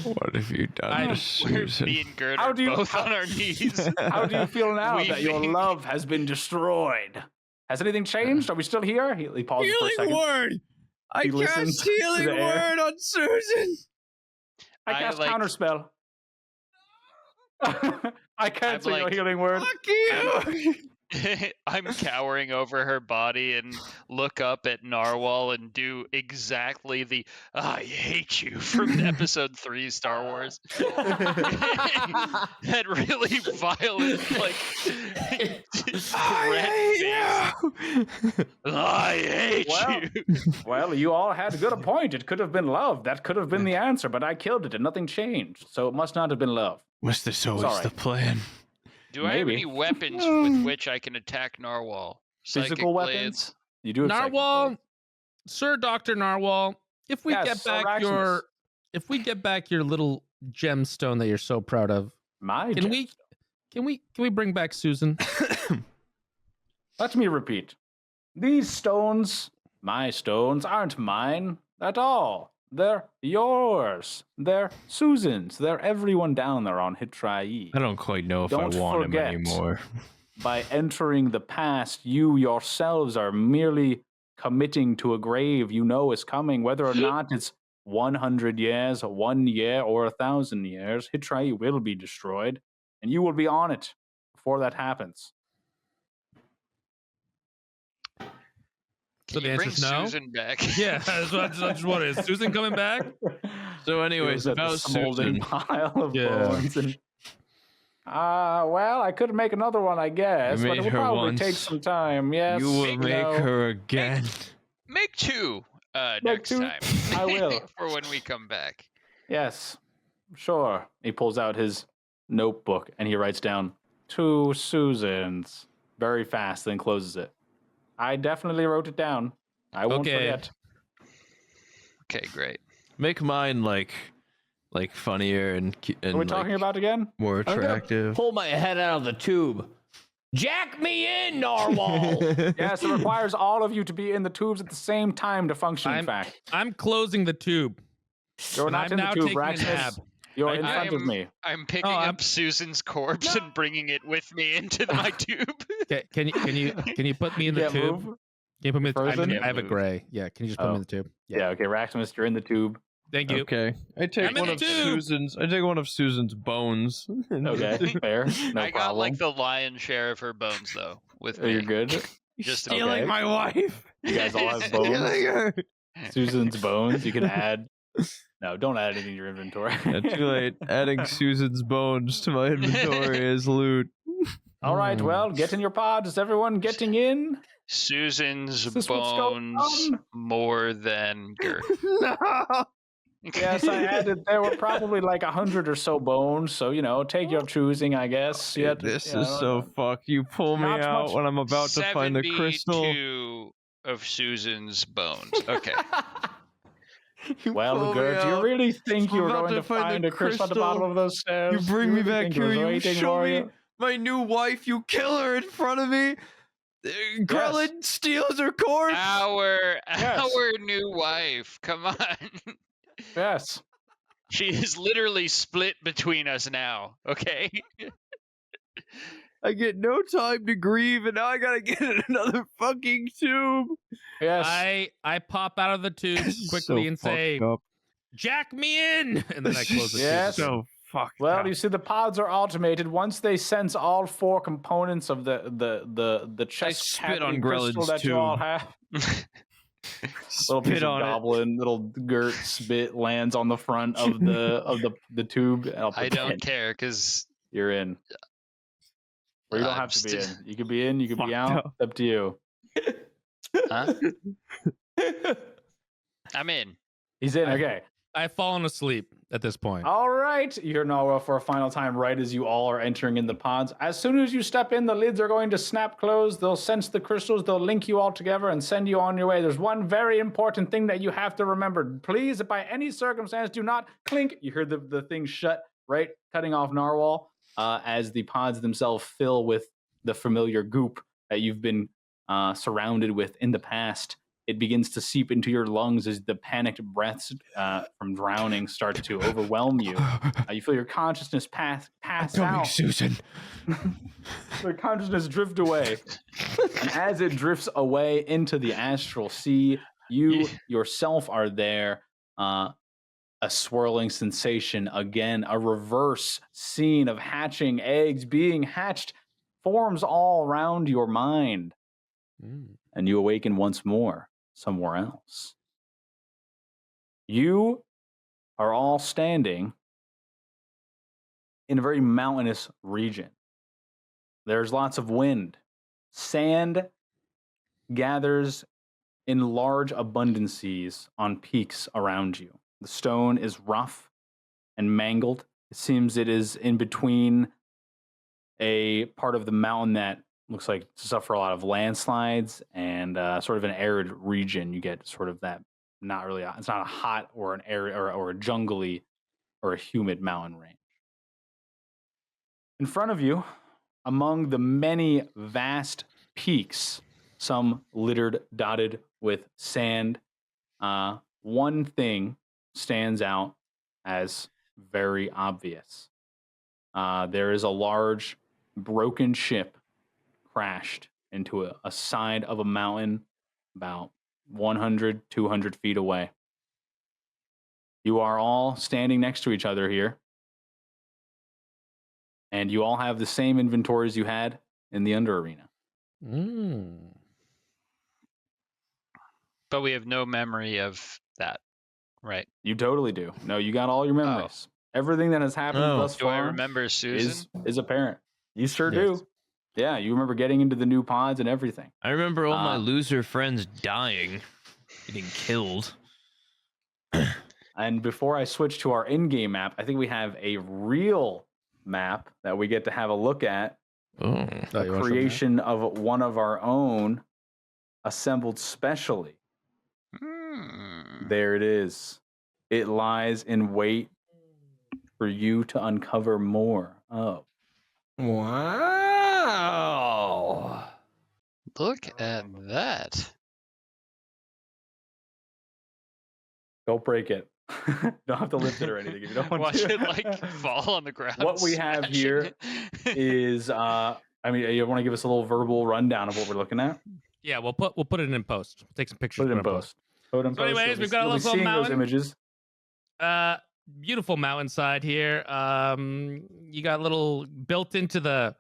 What have you done to We're Susan? me and Gert How are do you- both how- on our knees. How do you feel now that your Weeping. love has been destroyed? Has anything changed? Are we still here? He pauses for a second. word. I He listens cast to healing the air. word on Susan. I I cast like- counterspell. I cancel your like- healing word. Fuck you. I'm cowering over her body and look up at Narwhal and do exactly the "I hate you" from episode 3 Star Wars. That really violent, like, I hate Well, you. Well, you all had a good point. It could have been love. That could have been the answer, but I killed it and nothing changed. So it must not have been love. Was this always Sorry. the plan? Do I have Maybe. any weapons with which I can attack Narwhal? Psychic Physical blades? weapons? You do have psychic Narwhal, blades. Sir Dr. Narwhal, if we Yes, get Sir back Raximus. your little gemstone that you're so proud of, My can gem. we bring back Susan? Let me repeat. These stones, my stones, aren't mine at all. They're yours. They're Susan's. They're everyone down there on Hitrai. I don't quite know if Don't I want forget. him anymore. By entering the past, you yourselves are merely committing to a grave you know is coming, whether or not it's 100 years, 1 year, or 1,000 years. Hitrai will be destroyed, and you will be on it before that happens. So Can the you bring answer's no? Susan back? Yeah, that's what I just wondering. Is Susan coming back? So, anyways, Feels at the about smoldering Susan. pile of Yeah. bones. And, well, I could make another one, I guess, You but made it will her probably take once. some time. Yes, You will make know. her again. Make 2 next 2? time. I will. For when we come back. Yes, sure. He pulls out his notebook and he writes down 2 Susans very fast, then closes it. I definitely wrote it down. I won't Okay. forget. Okay, great. Make mine like funnier and What are we talking about again? more I'm gonna attractive. pull my head out of the tube. Jack me in, Narwhal. Yes, it requires all of you to be in the tubes at the same time to function, in fact. I'm closing the tube. You're and not I'm in now the tube, taking a nap. Raximus. You're in front of me. I'm picking up Susan's corpse and bringing it with me into my tube. Can you put me in the can't tube? move? Can you put me? Frozen? I have a gray. Yeah. Can you just put me in the tube? Yeah. Okay, Raximus, you're in the tube. Thank you. Okay, I take one of Susan's bones. Okay, fair. No I got problem. like the lion's share of her bones though with me. You're good. Just Stealing okay. my wife. You guys all have Stealing bones. her. Susan's bones. You can add. No, don't add anything to your inventory. Yeah, too late. Adding Susan's bones to my inventory is loot. All right. Well, get in your pods. Is everyone getting in? Susan's Is this what's going bones on? more than Gert. No. Yes, I added. There were probably like 100 or so bones. So take your choosing, I guess. You have to- This you is know, so fuck. You pull me Not out much. when I'm about to find the crystal. 72 of Susan's bones. Okay. You Well, pull me Gert, do you out. really think I'm you were about going to to find find the a crystal at the bottom crystal. of those stairs? You bring me really back think it here. was You waiting show for me you? my new wife. You kill her in front of me. Grelin steals her corpse. Our new wife. Come on. Yes. She is literally split between us now. Okay. I get no time to grieve, and now I gotta get in another fucking tube. Yes. I pop out of the tube This is quickly so and say, fucked up. "Jack me in," and then I close the tube. Yes. So fucked Well, up. you see, the pods are automated. Once they sense all 4 components of the chest spit cavity on crystal Grelin's that you all tube. have, little piece Spit of on it. goblin, little Gert spit lands on the front of the tube. And I'll I pretend don't care because you're in. Or you don't I'm have to be still- in. You could be in. You could be Fucked out. up. It's up to you. Huh? I'm in. He's in. Okay. I've fallen asleep at this point. All right. You're now for a final time, right as you all are entering in the pods. As soon as you step in, the lids are going to snap closed. They'll sense the crystals. They'll link you all together and send you on your way. There's one very important thing that you have to remember. Please, by any circumstance, do not clink. You hear the thing shut, right? Cutting off Narwhal as the pods themselves fill with the familiar goop that you've been surrounded with in the past. It begins to seep into your lungs as the panicked breaths from drowning start to overwhelm you. You feel your consciousness pass out. Susan. The consciousness drift away. And as it drifts away into the astral sea, you yourself are there. A swirling sensation again, a reverse scene of hatching eggs being hatched forms all around your mind. And you awaken once more somewhere else. You are all standing in a very mountainous region. There's lots of wind. Sand gathers in large abundances on peaks around you. The stone is rough and mangled. It seems it is in between a part of the mountain that looks like to suffer a lot of landslides and sort of an arid region. You get sort of that, not really, it's not a hot or an arid or a jungly or a humid mountain range. In front of you, among the many vast peaks, some littered, dotted with sand, one thing stands out as very obvious. There is a large broken ship crashed into a side of a mountain about 100, 200 feet away. You are all standing next to each other here. And you all have the same inventories you had in the Under Arena. But we have no memory of that, right? You totally do. No, you got all your memories. Everything that has happened thus Do I far remember Susan? is apparent. You sure Yes. do. Yeah, you remember getting into the new pods and everything. I remember all my Ah. loser friends dying, getting killed. And before I switch to our in-game map, I think we have a real map that we get to have a look at. Oh. Oh, you want to show me that? Creation of one of our own, assembled specially. There it is. It lies in wait for you to uncover more of. Wow. Look at that. Go break it. Don't have to lift it or anything if you don't want Watch to. it like fall on the ground. What we have here is I mean, you want to give us a little verbal rundown of what we're looking at? Yeah, we'll put it in post. We'll take some pictures. Put it in post. Put it in So post. anyways, we've got a you'll be little seeing those mountain. images. Beautiful mountainside here. You got little built into the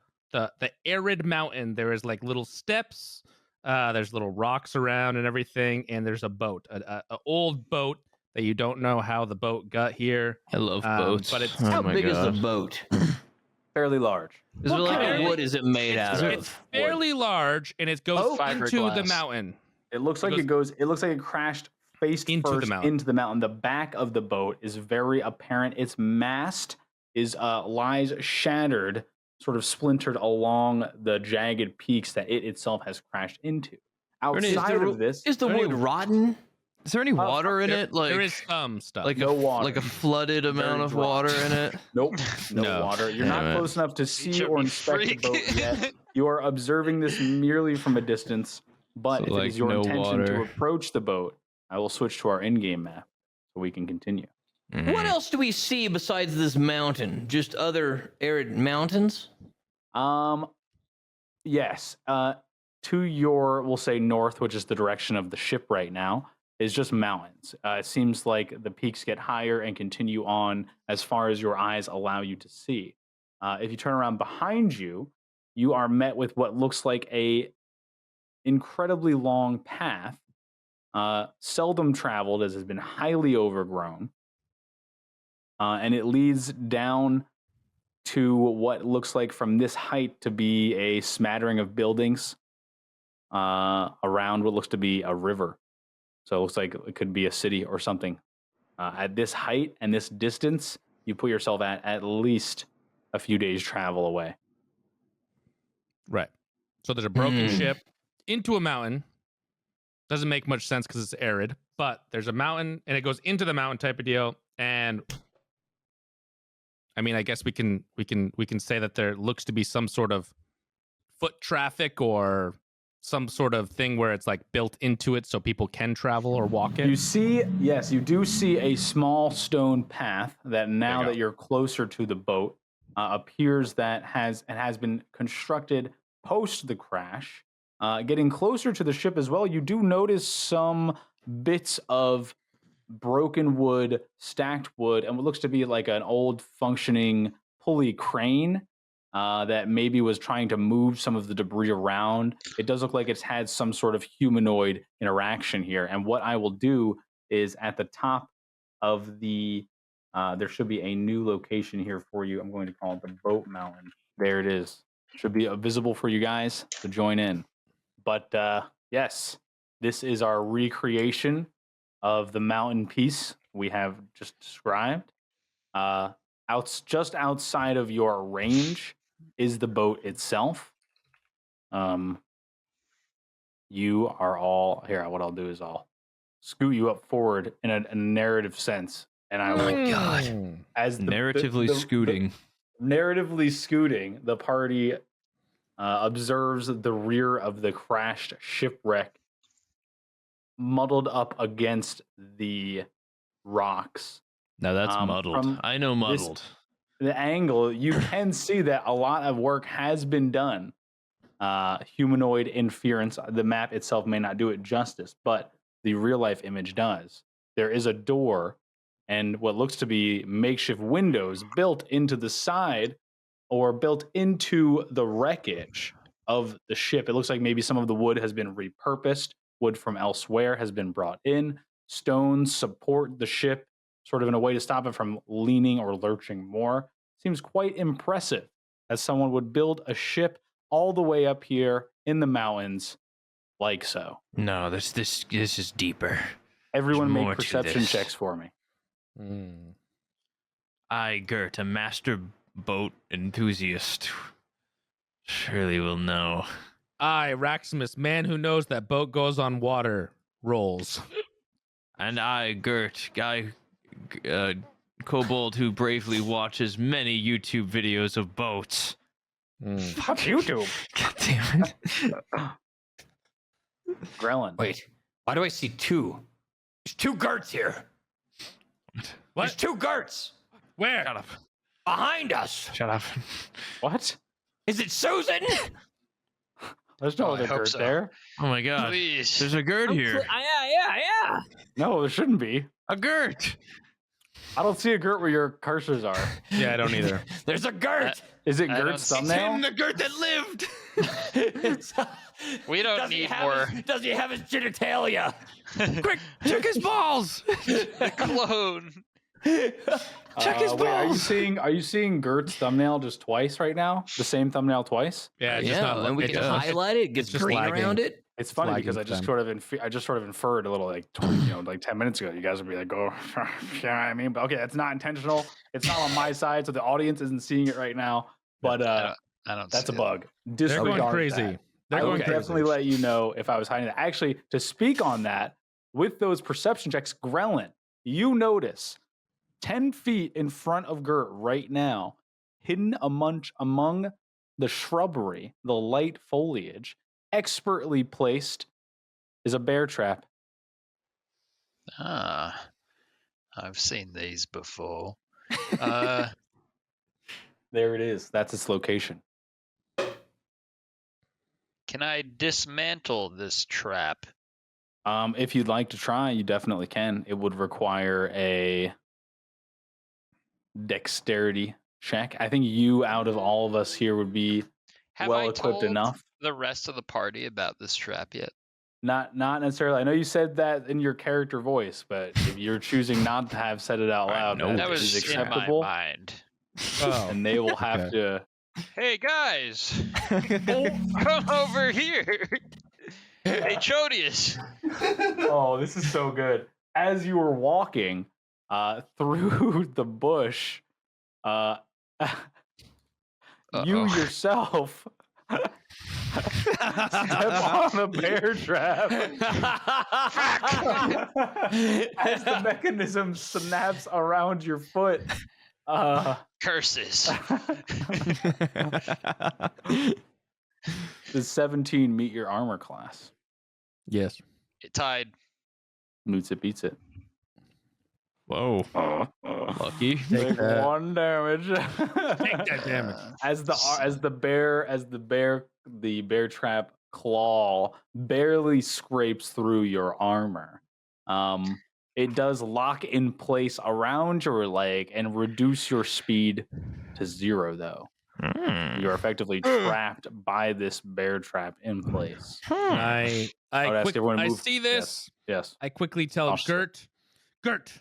arid mountain. There is like little steps. There's little rocks around and everything, and there's a boat, a old boat that you don't know how the boat got here. I love boats. but it's- Oh How my big is the God. boat? Fairly large. Is it What like kind a of- wood is it made out It's of? fairly large, and it goes into the Fiberglass. mountain. It looks It like it looks like it crashed face Into the first mountain. into the mountain. The back of the boat is very apparent. Its mast is lies shattered, sort of splintered along the jagged peaks that it itself has crashed into. Ernie, Outside of this, is the wood rotten? Is there any water in it? Like There is some stuff. like No a water. like a flooded amount Very of dry. water in it. nope, no, No. water. You're Damn not it. close enough to see should or be inspect the freak. boat yet. You are observing this merely from a distance. But So, if it like, is your no intention to water. approach the boat, I will switch to our in-game map so we can continue. What else do we see besides this mountain? Just other arid mountains? Yes. To your, we'll say north, which is the direction of the ship right now, is just mountains. It seems like the peaks get higher and continue on as far as your eyes allow you to see. If you turn around behind you, you are met with what looks like a incredibly long path, seldom traveled as has been highly overgrown, and it leads down to what looks like from this height to be a smattering of buildings around what looks to be a river. So it looks like it could be a city or something. At this height and this distance, you put yourself at least a few days travel away. Right. So there's a broken Hmm. ship into a mountain. Doesn't make much sense because it's arid, but there's a mountain and it goes into the mountain type of deal. And I mean, I guess we can say that there looks to be some sort of foot traffic or some sort of thing where it's like built into it so people can travel or walk it. You see, yes, you do see a small stone path that now There you that you're closer to the boat appears that has been constructed post the crash. Getting closer to the ship as well, you do notice some bits of broken wood, stacked wood, and what looks to be like an old functioning pulley crane that maybe was trying to move some of the debris around. It does look like it's had some sort of humanoid interaction here. And what I will do is at the top of the, there should be a new location here for you. I'm going to call it the Boat Mountain. There it is. Should be visible for you guys to join in. But yes, this is our recreation of the mountain piece we have just described. Just outside of your range is the boat itself. You are all here. What I'll do is I'll scoot you up forward in a narrative sense, and I will, God. as the, Narratively scooting. narratively scooting, the party observes the rear of the crashed shipwreck muddled up against the rocks. Now that's from muddled. I know this- muddled. The angle, you can see that a lot of work has been done. Humanoid inference, the map itself may not do it justice, but the real life image does. There is a door and what looks to be makeshift windows built into the side or built into the wreckage of the ship. It looks like maybe some of the wood has been repurposed. Wood from elsewhere has been brought in. Stones support the ship sort of in a way to stop it from leaning or lurching more. Seems quite impressive that someone would build a ship all the way up here in the mountains like so. No, this is deeper. Everyone more make to perception this. checks for me. I, Gert, a master boat enthusiast, surely will know. I, Raximus, man who knows that boat goes on water, rolls. And I, Gert, guy, kobold who bravely watches many YouTube videos of boats. What's YouTube? God damn it. Grellin. Wait, why do I see two? There's two Gerts here. There's What? 2 Gerts Where? Shut up. behind us. Shut up. What? Is it Susan? There's no Oh, I other hope Gert so. there. Oh my god. Please. There's a Gert here. Yeah. No, there shouldn't be. A Gert. I don't see a Gert where your cursors are. Yeah, I don't either. There's a Gert. Is it I don't Gert's see- It's thumbnail? him, the Gert that lived. We don't need more. Does he have his genitalia? Quick, check his balls. The clone. Check his Wait, balls. are you seeing Gert's thumbnail just twice right now? The same thumbnail twice? Yeah, it's just Yeah, not. and we it can just- highlight it. It gets just green lagging. around it. It's funny lagging because I for just them. sort of inferred a little like 20, like 10 minutes ago. You guys would be like, "Oh, you know what I mean?" But okay, that's not intentional. It's not on my side, so the audience isn't seeing it right now. But I don't that's a see it. bug. They're Disregard going crazy. that. They're I going would crazy. definitely let you know if I was hiding that. Actually, to speak on that, with those perception checks, Grelin, you notice 10 feet in front of Gert right now, hidden among the shrubbery, the light foliage, expertly placed, is a bear trap. Ah, I've seen these before. There it is. That's its location. Can I dismantle this trap? If you'd like to try, you definitely can. It would require a dexterity check. I think you, out of all of us here, would be Have well I equipped told enough. the rest of the party about this trap yet? Not necessarily. I know you said that in your character voice, but if you're choosing not to have said it out loud, know That is was in my acceptable, mind. Oh, and they will have Okay. to. Hey guys, come over here. Hey Chodius. Oh, this is so good. As you were walking through the bush, you Uh-oh. yourself step on a bear trap as the mechanism snaps around your foot. Curses. Does 17 meet your armor class? yes. It tied. Moots it, beats it. Whoa. Lucky. Take that. 1 damage. Take that damage. As the bear trap claw barely scrapes through your armor. It does lock in place around your leg and reduce your speed to 0, though. Hmm. You are effectively trapped by this bear trap in place. I would ask everyone to I move. see this. Yes. I quickly tell I'll show- Gert,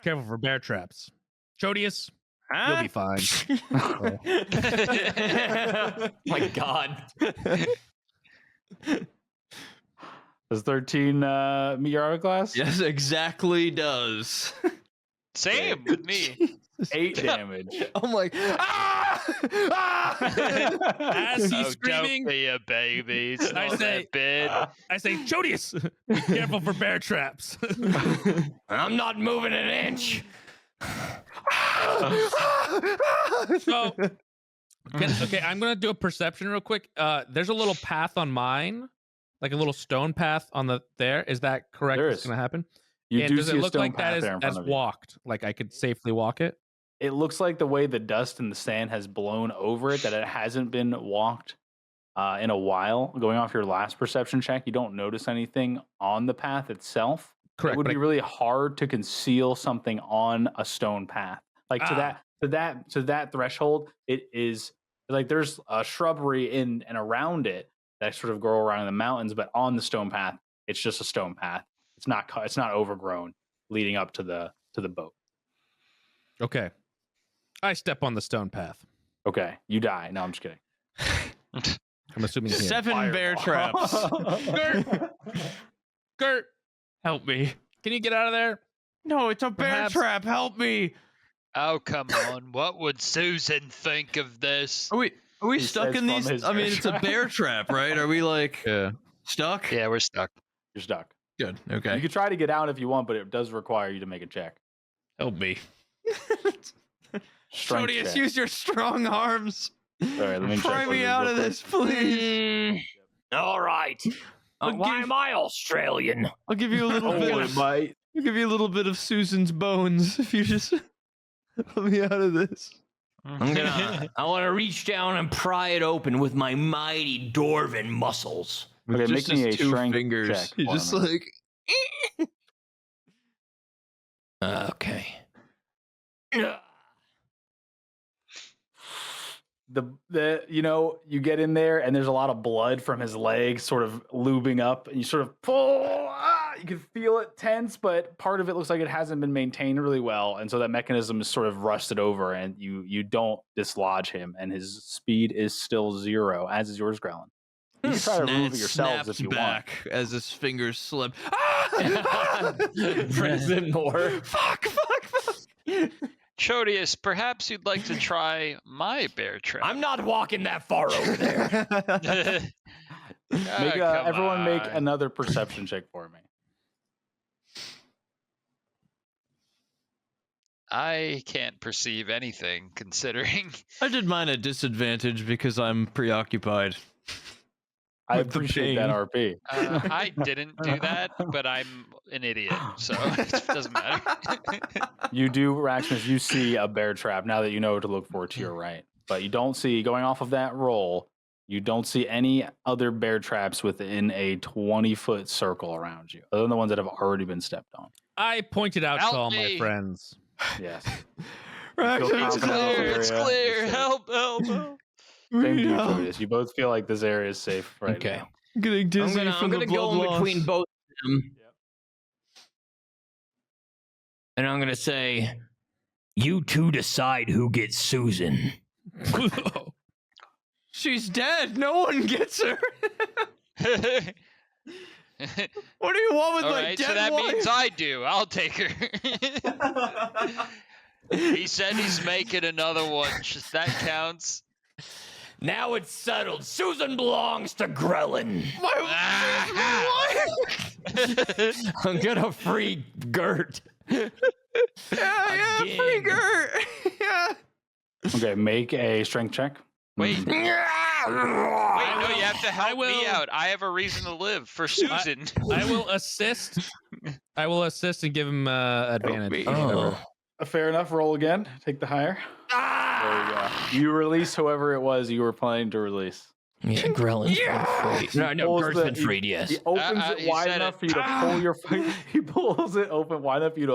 careful for bear traps. Chodius, you'll be fine. My God. Does 13 meet your armor class? Yes, exactly does. Same with me. 8 damage. I'm like, ah! Ah! As he's Oh, screaming, don't be a baby. It's I not say- that bad. I say, Chodius, be careful for bear traps. I'm not moving an inch. So, okay, I'm gonna do a perception real quick. There's a little path on mine, like a little stone path on the there. Is that correct? There What's is. gonna happen? You And do does see it a look stone like that path is there in front as of you. walked? Like I could safely walk it? It looks like the way the dust and the sand has blown over it that it hasn't been walked in a while. Going off your last perception check, you don't notice anything on the path itself. Correct. It would but be really hard to conceal something on a stone path. Like to that threshold, it is like there's a shrubbery in and around it that sort of grow around in the mountains, but on the stone path, it's just a stone path. It's not overgrown leading up to the boat. okay. I step on the stone path. Okay, you die. No, I'm just kidding. I'm assuming here. 7 bear traps. Gert, Help me. can you get out of there? No, it's a bear Perhaps- trap. Help me. Oh, come on. What would Susan think of this? Are we He stuck says in from these? his I mean, bear it's a trap. bear trap, right? Are we like Yeah. stuck? Yeah, we're stuck. You're stuck. Good. You Okay. could try to get out if you want, but it does require you to make a check. Help me. Strength Chodius, check. use your strong arms. All right, let me Pry check me real out quick. of this, please. All right. I'll Why give- am I Australian? I'll give you a little bit. Oh, it might. I'll give you a little bit of Susan's bones if you just let me out of this. I want to reach down and pry it open with my mighty dwarven muscles. With Okay, just make me his a two strength fingers. check He's for just me. like Okay. The you get in there and there's a lot of blood from his leg sort of lubing up, and you sort of pull. You can feel it tense, but part of it looks like it hasn't been maintained really well, and so that mechanism is sort of rusted over, and you don't dislodge him, and his speed is still 0, as is yours, Grellin. You can try to remove it yourselves if you back as his fingers slip. Prison more. Fuck. Chodius, perhaps you'd like to try my bear trap. I'm not walking that far over there. Everyone make another perception check for me. I can't perceive anything, considering. I did mine at disadvantage because I'm preoccupied. I With the appreciate that pain. RP. I didn't do that, but I'm an idiot, so it doesn't matter. You do, Raxmus, you see a bear trap now that you know to look for to your right. But you don't see, going off of that roll, you don't see any other bear traps within a 20-foot circle around you, other than the ones that have already been stepped on. I pointed out to Help all my me. friends. Yes. Right, feel It's confident in clear, this it's area. clear. You're safe. Help. Same to you, Yeah. Chodius. You both feel like this area is safe right Okay. now. I'm getting dizzy I'm from gonna the blood go in loss. between both of them. Yep. And I'm gonna say, you two decide who gets Susan. She's dead. No one gets her. What do you want with All my right, dead so that wife? means I do. I'll take her. He said he's making another one. Just that counts. Now it's settled. Susan belongs to Grellin. I'm gonna free Gert. Yeah, Again. free Gert. Yeah. Okay, make a strength check. Wait, Mhm. wait, no, you have to help me will- out. I have a reason to live for Susan. I will assist. I will assist and give him advantage. Oh. Fair enough. Roll again. Take the higher. There you go. You release whoever it was you were planning to release. Yeah, Grellin's been freed. No, Pulls Gert's the- been freed, yes. He opens it he wide said enough it. for you to pull your foot. He pulls it open wide enough for you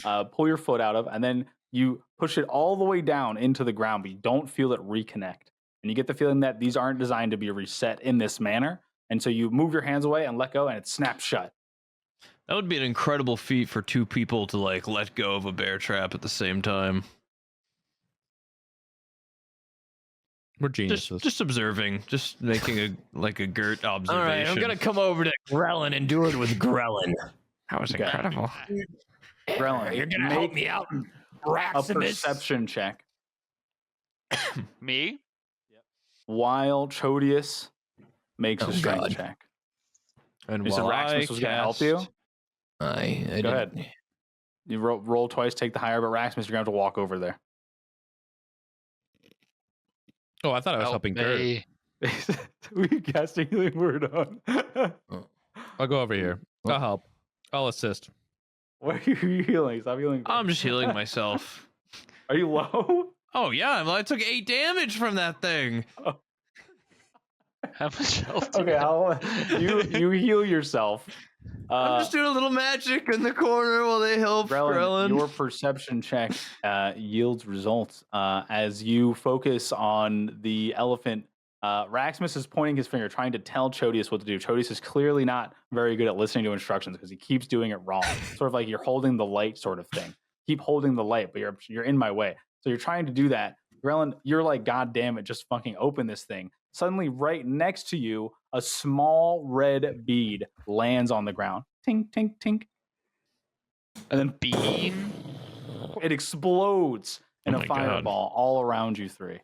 to pull your foot out of, and then you push it all the way down into the ground, but you don't feel it reconnect. And you get the feeling that these aren't designed to be reset in this manner. And so you move your hands away and let go, and it snaps shut. That would be an incredible feat for two people to like let go of a bear trap at the same time. We're geniuses. Just observing, just making a Gert observation. All right, I'm gonna come over to Grellin and do it with Grellin. That was Okay. incredible. Grellin, You're gonna make help me out, a Raximus. perception check Me? while Chodius makes Oh, a strength God. check. And You said while I Raxmus was going to help you? I Go didn't- ahead. You roll twice, take the higher, but Raxmus, you're going to have to walk over there. Oh, I thought I was Help helping Gert. me. We casting healing word on. I'll go over here. I'll help. I'll assist. What are you healing? Stop healing. I'm just healing myself. Are you low? Oh yeah, I took 8 damage from that thing. How much health do Okay, you heal yourself. I'm just doing a little magic in the corner while they help Grellin. Your perception check yields results as you focus on the elephant. Raxmus is pointing his finger, trying to tell Chodius what to do. Chodius is clearly not very good at listening to instructions because he keeps doing it wrong. Sort of like you're holding the light sort of thing. Keep holding the light, but you're in my way. So you're trying to do that. Grellin, you're like, God damn it, just fucking open this thing. Suddenly, right next to you, a small red bead lands on the ground. Tink, tink, tink. And then Bean? it explodes in Oh a my God. fireball all around you three.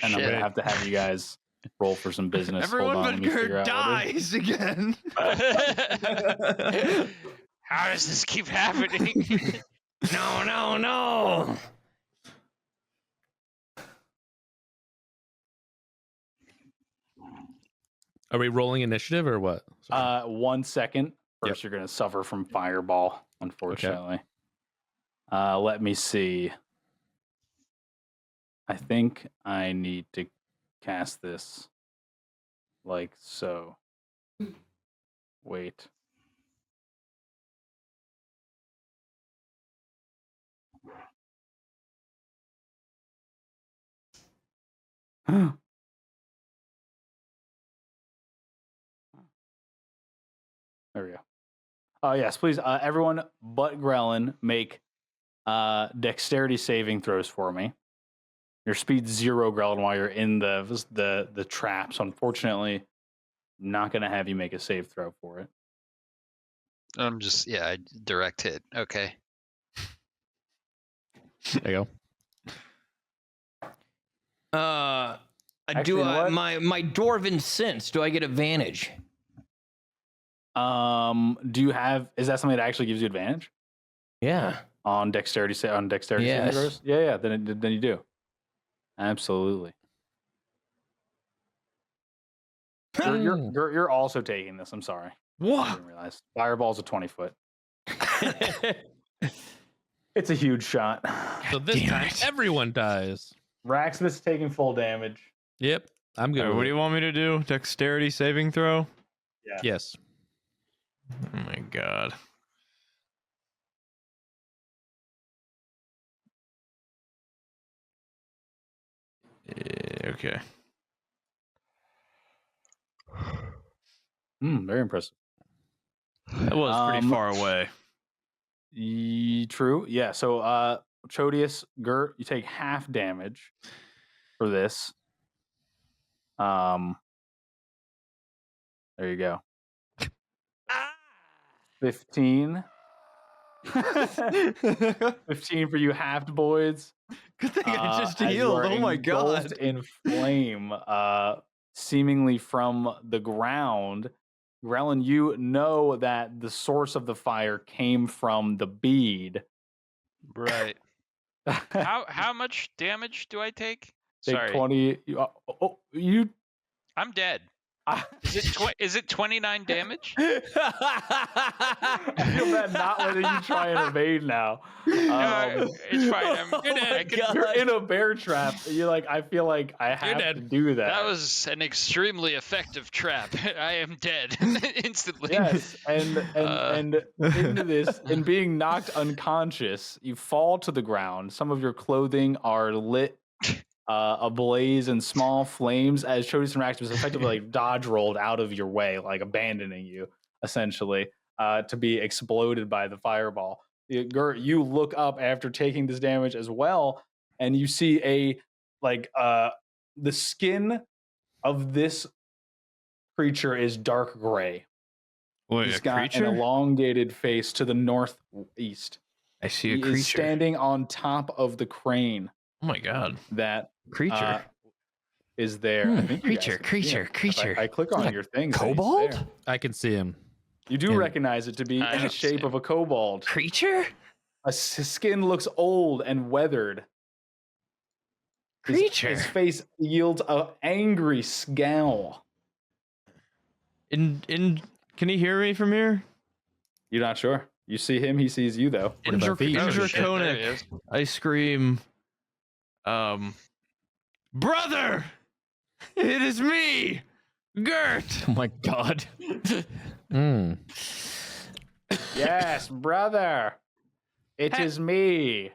And I'm Shit. gonna have to have you guys roll for some business. Everyone Hold on, but let me figure Gert out what it dies again. How does this keep happening? No. Are we rolling initiative or what? is. 1 second. First, you're going to suffer from fireball, unfortunately. Let me see. I think I need to cast this like so. Wait. There we go. Oh, yes, please. Everyone but Grellin make dexterity saving throws for me. Your speed's 0, Grellin, while you're in the trap. So unfortunately, not going to have you make a save throw for it. I'm just direct hit. Okay. There you go. Do my dwarven sense? Do I get advantage? Do you have? Is that something that actually gives you advantage Yeah. on dexterity? Saving Yes. throws? Yeah. Then you do. Absolutely. You're also taking this. I'm sorry. I What? didn't realize. Fireball's a 20-foot. It's a huge shot. So this damn time, it. everyone dies. Raxmus taking full damage. Yep, I'm good. All right, what do you want me to do? Dexterity saving throw? Yeah. Yes. Oh my god. Okay. Very impressive. That was pretty far away. True. Yeah. So, Chodius, Gert, you take half damage for this. There you go. 15. 15 for you halved boys. Good thing I just as you healed. are Oh my engulfed god. in flame, seemingly from the ground. Grellin, you know that the source of the fire came from the bead. Right. How much damage do I take? Take Sorry, 20. You. I'm dead. Is it 29 damage? I feel bad not letting you try and evade now. It's fine. You're in a bear trap. You're like, I feel like I have to do that. That was an extremely effective trap. I am dead instantly. Yes, and into this, in being knocked unconscious, you fall to the ground. Some of your clothing are lit ablaze in small flames as Chodius and Raxmus effectively like dodge rolled out of your way, like abandoning you essentially to be exploded by the fireball. Gert, you look up after taking this damage as well, and you see the skin of this creature is dark gray. Wait, He's a got creature? an elongated face to the northeast. I see a He creature. is standing on top of the crane Oh my god. that Creature. is there. I think you guys Creature, can see him. creature. If I click on Like your thing. kobold? I can see him. You do And- recognize it to be I in the don't see shape of a kobold. Creature? His skin looks old and weathered. Creature. His face yields an angry scowl. Can he hear me from here? You're not sure. You see him, he sees you though. What about these? Oh, shit, there he Draconic. is. I scream, brother! It is me! Gert! Oh my god. Mm. Yes, brother. It is me,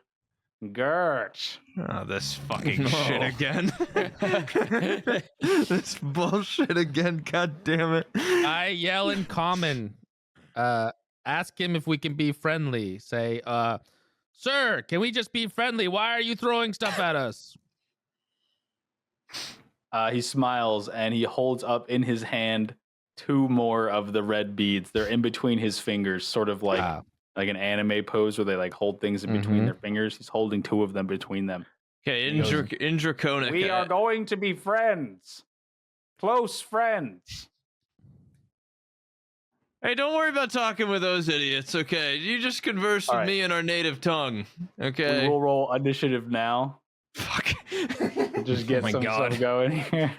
Gert. Oh, this fucking No. shit again. This bullshit again, god damn it. I yell in common. Ask him if we can be friendly. Say, sir, can we just be friendly? Why are you throwing stuff at us? He smiles and he holds up in his hand 2 more of the red beads. They're in between his fingers, sort of like an anime pose where they like hold things in between Mhm. their fingers. He's holding 2 of them between them. Okay, He goes, in Draconic. We are going to be friends. Close friends. Hey, don't worry about talking with those idiots, okay? You just converse All with right. me in our native tongue, okay? We will roll initiative now. Fuck. Just get my some God. stuff going here.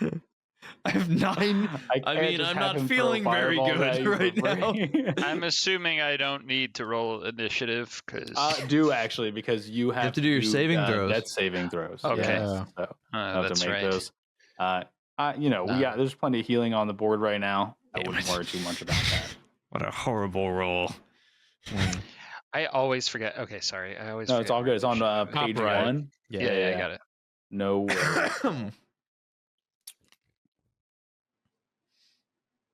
I have 9. I can't mean, just I'm have not him throw feeling very fireballs at good you right for now. free. I'm assuming I don't need to roll initiative because Do actually, because you have to do your saving throws. Death saving throws. Okay. Yes, so you have that's to make right. those. We got there's plenty of healing on the board right now. I Damn wouldn't it. worry too much about that. What a horrible roll. I always forget. Okay, sorry. I always No, forget it's all good. It's on initiative. page Top right. 1. Yeah, I got it. No worries.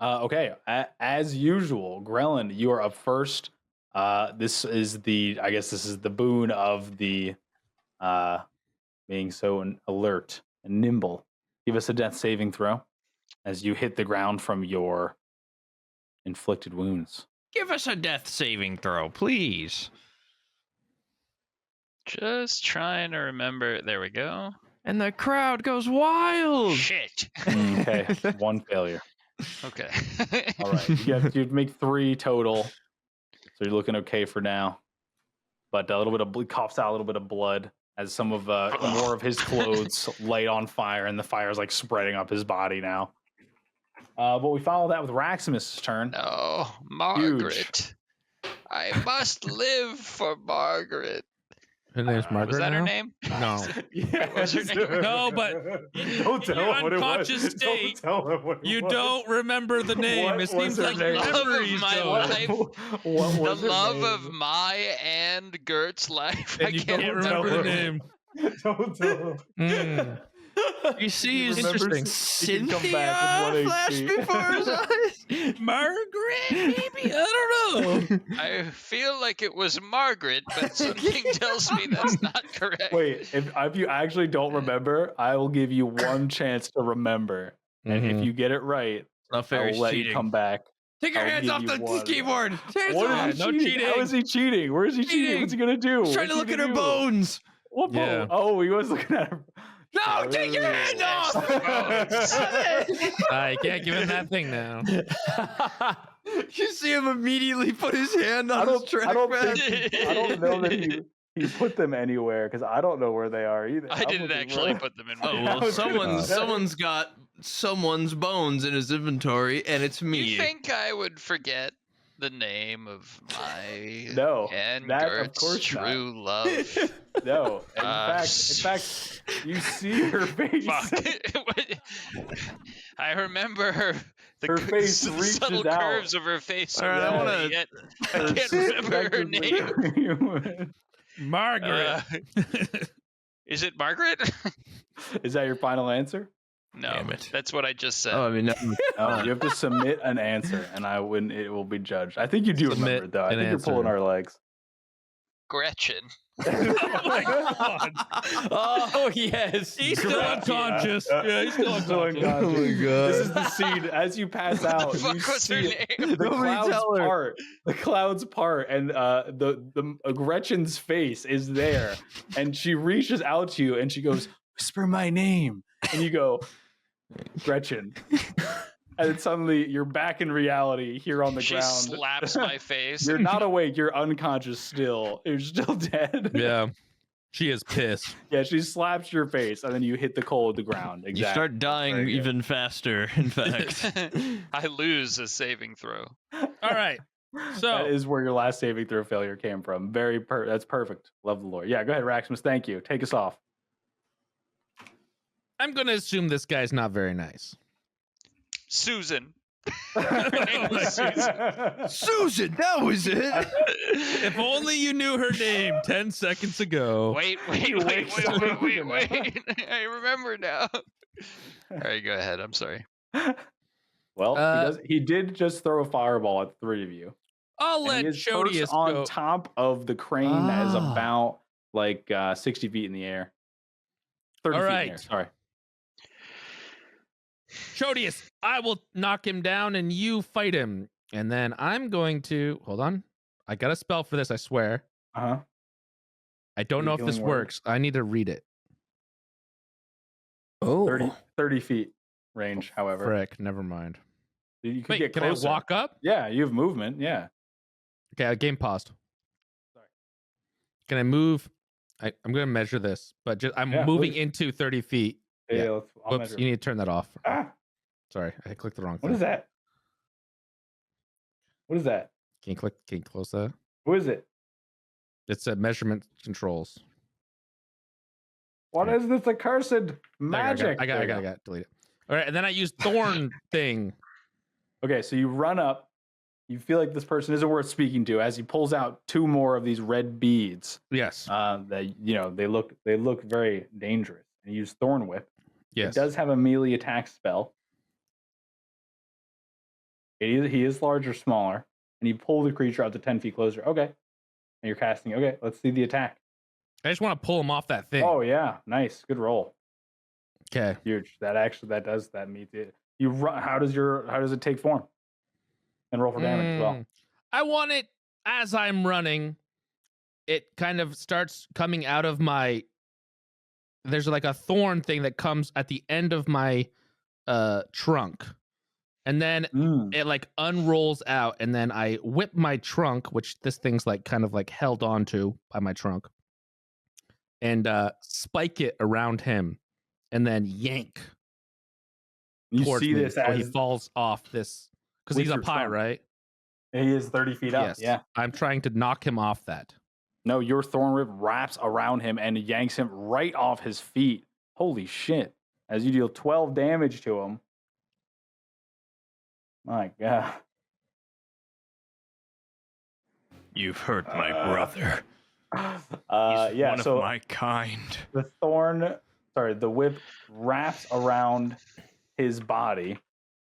Okay, as usual, Grelin, you are up first. This is the boon of the being so alert and nimble. Give us a death saving throw as you hit the ground from your inflicted wounds. Give us a death saving throw, please. Just trying to remember. There we go. And the crowd goes wild. Shit. Okay, 1 failure. Okay. All right, you'd make 3 total, so you're looking okay for now. But a little bit of coughs out a little bit of blood as some of more of his clothes light on fire, and the fire is like spreading up his body now. But we follow that with Raximus' turn. No, Margaret. I must live for Margaret. Her name's Margaret. Was that now? her name? No. Yeah, What's her name? No, but don't tell your him what it was. unconscious state, Don't tell him what it You was. don't remember the name. What It was seems her like name? memories My going. life. What The was her love name? of my and Gert's life. I And you can't can't tell remember the him. name. Don't tell him. Mm. You see his Interesting. He can come Cynthia back with 1 flash HP. before his eyes. Margaret, maybe? I don't know. I feel like it was Margaret, but something tells me that's not correct. Wait, if you actually don't remember, I will give you 1 chance to remember. And if you get it right, Not fair. I'll He's let cheating. you come back. Take your I'll hands give off you the 1. keyboard. Hands What off. is he No cheating? cheating. How is he cheating? Where is he cheating? What's he gonna do? He's trying to What's look he at her gonna do? bones. What Yeah. bone? Oh, he was looking at her. No, take your hand off. I can't give him that thing now. You see him immediately put his hand on his trackpad. I don't know that he put them anywhere because I don't know where they are either. I didn't actually put them in my Oh Yeah, I well, was gonna say. someone's got someone's bones in his inventory, and it's me. You think I would forget the name of my No, and that, of Gert's course not. true love? No. In Uh, fact, you see her face. Fuck. I remember her face the reaches subtle out. curves of her face. All right, I around wanna- me, yet I can't remember her name. name. Margaret. Is it Margaret? Is that your final answer? No, Damn it. that's what I just said. Oh, I mean, no. No, you have to submit an answer, and it will be judged. I think you do Submit remember it, though. I an think you're pulling answer. our legs. Gretchen. Oh my God. Oh yes, He's still unconscious. Yeah, he's still Still unconscious. unconscious. Oh my God. This is the scene as you pass out. Fuck, You what's her see name? the Nobody clouds tell her. part. The clouds part, and the Gretchen's face is there, and she reaches out to you, and she goes, "Whisper my name," and you go, "Gretchen." And then suddenly you're back in reality here on the She ground. slaps my face. You're not awake. You're unconscious still. You're still dead. Yeah. She is pissed. Yeah, she slaps your face, and then you hit the coal of the ground. Exactly. You start dying Very good. even faster. In fact, I lose a saving throw. All right. That So is where your last saving throw failure came from. That's perfect. Love the lore. Yeah, go ahead, Raximus. Thank you. Take us off. I'm going to assume this guy's not very nice. Susan. Susan, that was it. If only you knew her name 10 seconds ago. Wait. He wakes up. I remember now. All right, go ahead. I'm sorry. Well, he did just throw a fireball at the 3 of you. I'll And let he is perched Chodius on go. top of the crane that is Ah. about like 60 feet in the air. 30 All feet in right. the air. Sorry. Chodius, I will knock him down and you fight him. And then I'm going to hold on. I got a spell for this, I swear. Uh-huh. I don't know if this Healing word. works. I need to read it. oh, 30 feet range, however. Frick, never mind. You could Wait, get can closer. I walk up? Yeah, you have movement. Yeah. Okay, game paused. Sorry. Can I move? I'm going to measure this, but I'm Yeah, moving please. into 30 feet. Yeah, Yeah. I'll Whoops, measure. you need to turn that off. Ah, Sorry, I clicked the wrong thing. What is that? What is that? Can you close that? Who is it? It's a measurement controls. What is this accursed magic? I got it. Delete it. All right, and then I use thorn thing. Okay, so you run up. You feel like this person isn't worth speaking to as he pulls out 2 more of these red beads. Yes. That they look very dangerous. And you use Thorn Whip. Yes. It does have a melee attack spell. He is larger, smaller, and you pull the creature out to 10 feet closer. Okay, and you're casting. Okay, let's see the attack. I just want to pull him off that thing. Oh yeah, nice, good roll. Okay. Huge. That meets it. You run. How does it take form? And roll for damage as well. I want it as I'm running. It kind of starts coming out of my. There's like a thorn thing that comes at the end of my trunk, and then it like unrolls out, and then I whip my trunk, which this thing's like kind of like held onto by my trunk, and spike it around him, and then yank. You towards see me this before as he falls off this because with he's up your high, trunk. right? He is 30 feet up. Yes. Yeah. I'm trying to knock him off that. No, your Thorn Whip wraps around him and yanks him right off his feet. Holy shit. As you deal 12 damage to him. My God. You've hurt my brother. He's yeah, one so of my kind. the whip wraps around his body.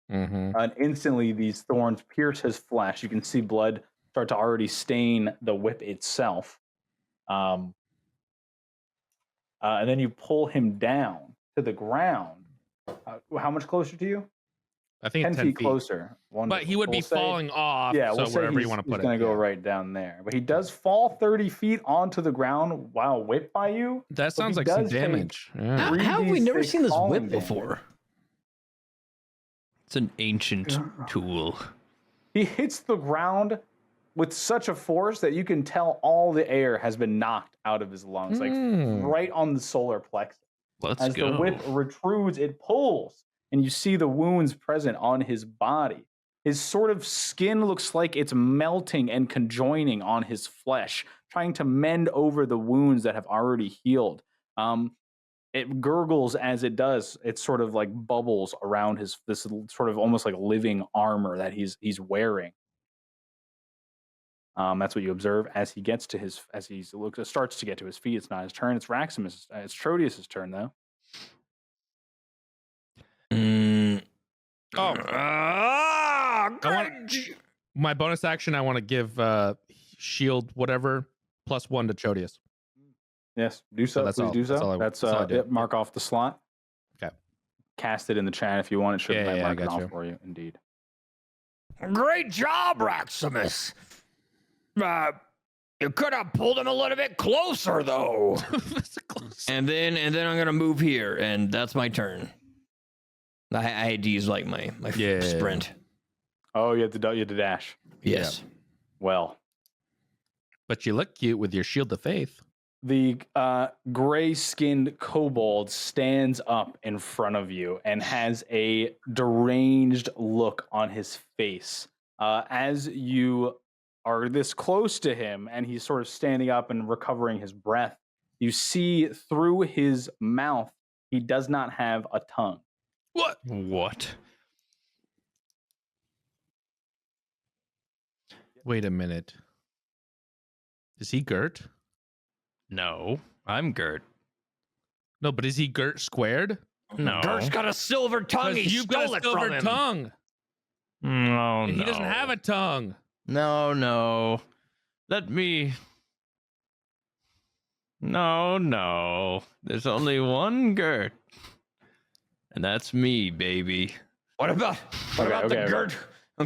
And instantly these thorns pierce his flesh. You can see blood start to already stain the whip itself. And then you pull him down to the ground. How much closer to you? I think 10 it's feet closer. Wonderful. But he would be falling off. Yeah, so we'll say wherever you he's want to put it. going to go right down there. But he does fall 30 feet onto the ground while whipped by you. That So sounds he like some does take damage. Yeah. How have we never 3d6 seen this falling whip damage. before? It's an ancient tool. He hits the ground with such a force that you can tell all the air has been knocked out of his lungs, like right on the solar plexus. Let's As go. the whip retrudes, it pulls, and you see the wounds present on his body. His sort of skin looks like it's melting and conjoining on his flesh, trying to mend over the wounds that have already healed. It gurgles as it does. It sort of like bubbles around this sort of almost like living armor that he's wearing. That's what you observe as he gets to starts to get to his feet. It's not his turn. It's Raximus. It's Trodius' turn though. My bonus action, I want to give shield whatever +1 to Chodius. Yes, do so. that's Please all- do so. that's all I do. Mark off the slot. Okay. Cast it in the chat if you want. It should Yeah, I mark it got off you. for you. Indeed. Great job, Raximus. You could have pulled him a little bit closer, though. and then I'm gonna move here, and that's my turn. I had to use like my sprint. Oh, you had to dash. Yes. Well, But you look cute with your shield of faith. the gray-skinned kobold stands up in front of you and has a deranged look on his face. As you are this close to him and he's sort of standing up and recovering his breath, you see through his mouth, he does not have a tongue. What? Wait a minute. Is he Gert? No, I'm Gert. No, but is he Gert squared? No. Gert's got a silver tongue. He You've got stole a it silver from him. tongue. No, And he doesn't have a tongue. No. Let me. No. There's only one Gert. And that's me, baby. What about Okay.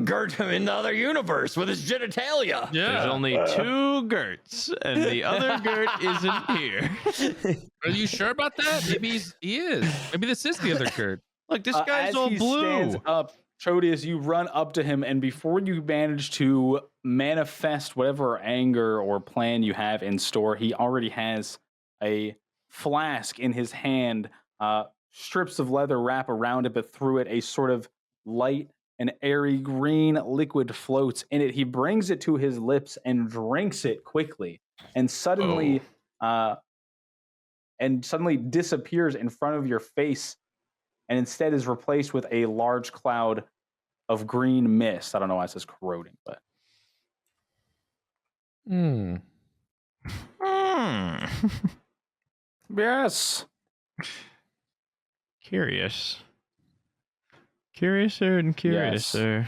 Gert in the other universe with his genitalia? Yeah. There's only two Gerts, and the other Gert isn't here. Are you sure about that? Maybe he is. Maybe this is the other Gert. Look, this guy's as all he blue. stands up, Trodius, you run up to him, and before you manage to manifest whatever anger or plan you have in store, he already has a flask in his hand. Strips of leather wrap around it, but through it a sort of light and airy green liquid floats in it. He brings it to his lips and drinks it quickly, and suddenly disappears in front of your face, and instead is replaced with a large cloud of green mist. I don't know why it says corroding, but yes. Curious. Curiouser and curiouser. Yes.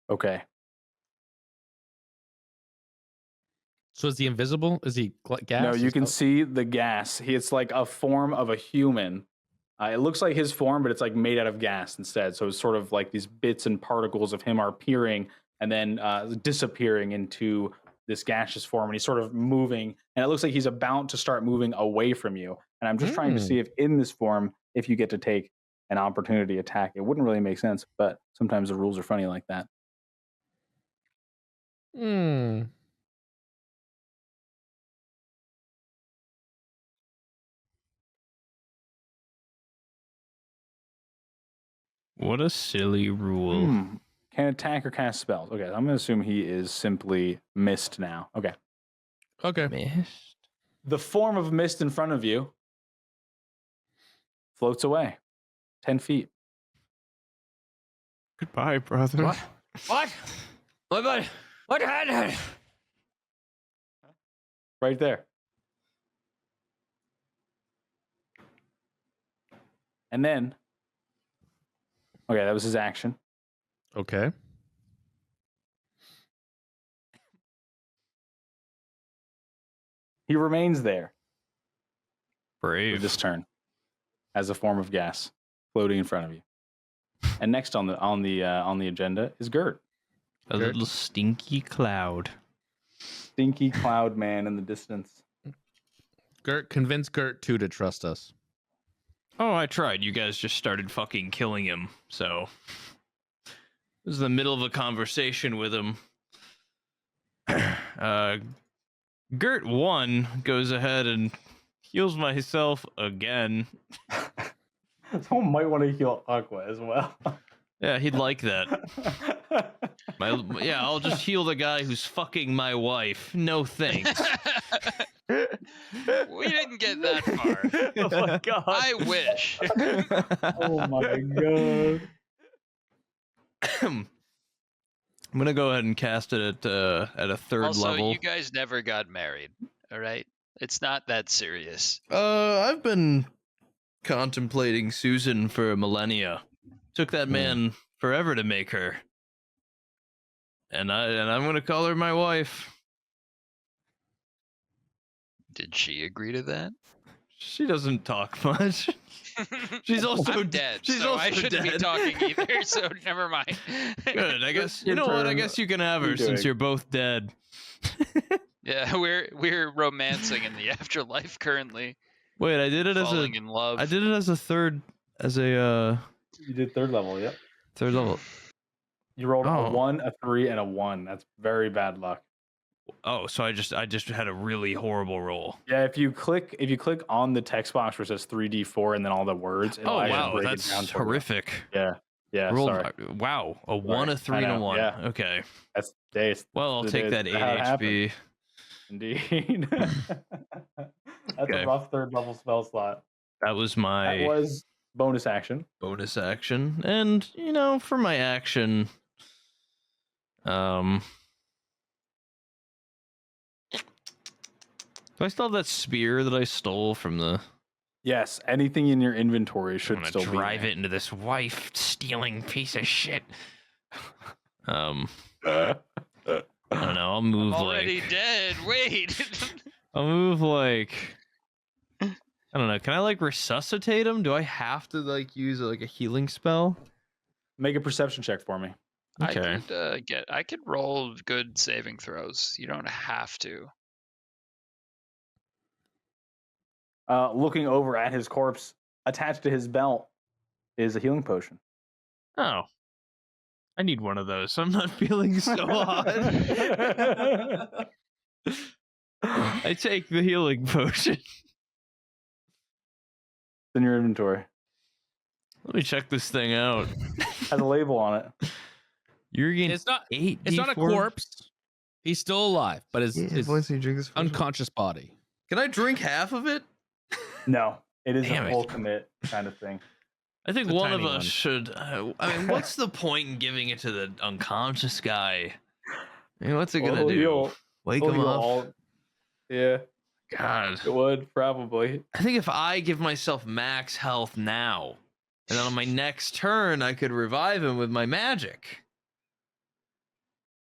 Okay. So is he invisible? Is he gas? No, you Is can that- see the gas. It's like a form of a human. It looks like his form, but it's like made out of gas instead. So it's sort of like these bits and particles of him are appearing and then disappearing into this gaseous form. And he's sort of moving, and it looks like he's about to start moving away from you. And I'm just trying to see if in this form, if you get to take an opportunity attack. It wouldn't really make sense, but sometimes the rules are funny like that. What a silly rule. Can attack or cast spells. Okay, I'm going to assume he is simply mist now. Okay. Okay. Mist. The form of mist in front of you floats away 10 feet. Goodbye, brother. What? What happened? Right there. And then, okay, that was his action. Okay. He remains there for Brave. this turn as a form of gas floating in front of you. And next on the agenda is Gert. A little stinky cloud. Stinky cloud man in the distance. Convince Gert 2 to trust us. Oh, I tried. You guys just started fucking killing him, so it was the middle of a conversation with him. Gert 1 goes ahead and heals myself again. Someone might want to heal Aqua as well. Yeah, he'd like that. I'll just heal the guy who's fucking my wife. No thanks. We didn't get that far. Oh my god. I wish. Oh my god. I'm gonna go ahead and cast it at a third Also, level. you guys never got married, all right? It's not that serious. I've been contemplating Susan for millennia. Took that man forever to make her. And I'm gonna call her my wife. Did she agree to that? She doesn't talk much. She's also I'm dead, She's so also I shouldn't be dead. talking either, so never mind. Good. I guess you Your know what? I turn. guess you can have What are her you since doing? you're both dead. Yeah, we're romancing in the afterlife currently. Wait, I did it as Falling in love. I did it as a third You did third level, yep. third level. You rolled Oh. a 1, a 3, and a 1. That's very bad luck. Oh, so I just had a really horrible roll. Yeah, if you click on the text box where it says 3d4 and then all the words, it'll Oh actually wow, break it that's down for you. horrific. Yeah, Rolled, sorry. wow, a 1, a 3, I and a know, 1. yeah. Okay. That's days. Well, I'll It take is that 8 how it HP. Indeed. That's Okay. a rough third level spell slot. That was That my was bonus action. bonus action. And, for my action, do I still have that spear that I stole from the... Yes, anything in your inventory should I'm still gonna be drive there. it into this wife-stealing piece of shit. I don't know, I'll move Already like... dead. Wait. I'll move like... I don't know, can I resuscitate him? Do I have to use a healing spell? Make a perception check for me. Okay. I could roll good saving throws. You don't have to. Looking over at his corpse, attached to his belt is a healing potion. Oh. I need one of those. I'm not feeling so hot. I take the healing potion. In your inventory. Let me check this thing out. Has a label on it. You're getting It's not. 8. It's not a corpse. He's still alive, but his Once you drink this first one. unconscious body. Can I drink half of it? No, it is Damn a it. full commit kind of thing. I think It's a one of tiny us one. should. I mean, what's the point in giving it to the unconscious guy? I mean, what's it gonna do? Wake him up? Yeah, God. it would probably. I think if I give myself max health now, and then on my next turn, I could revive him with my magic.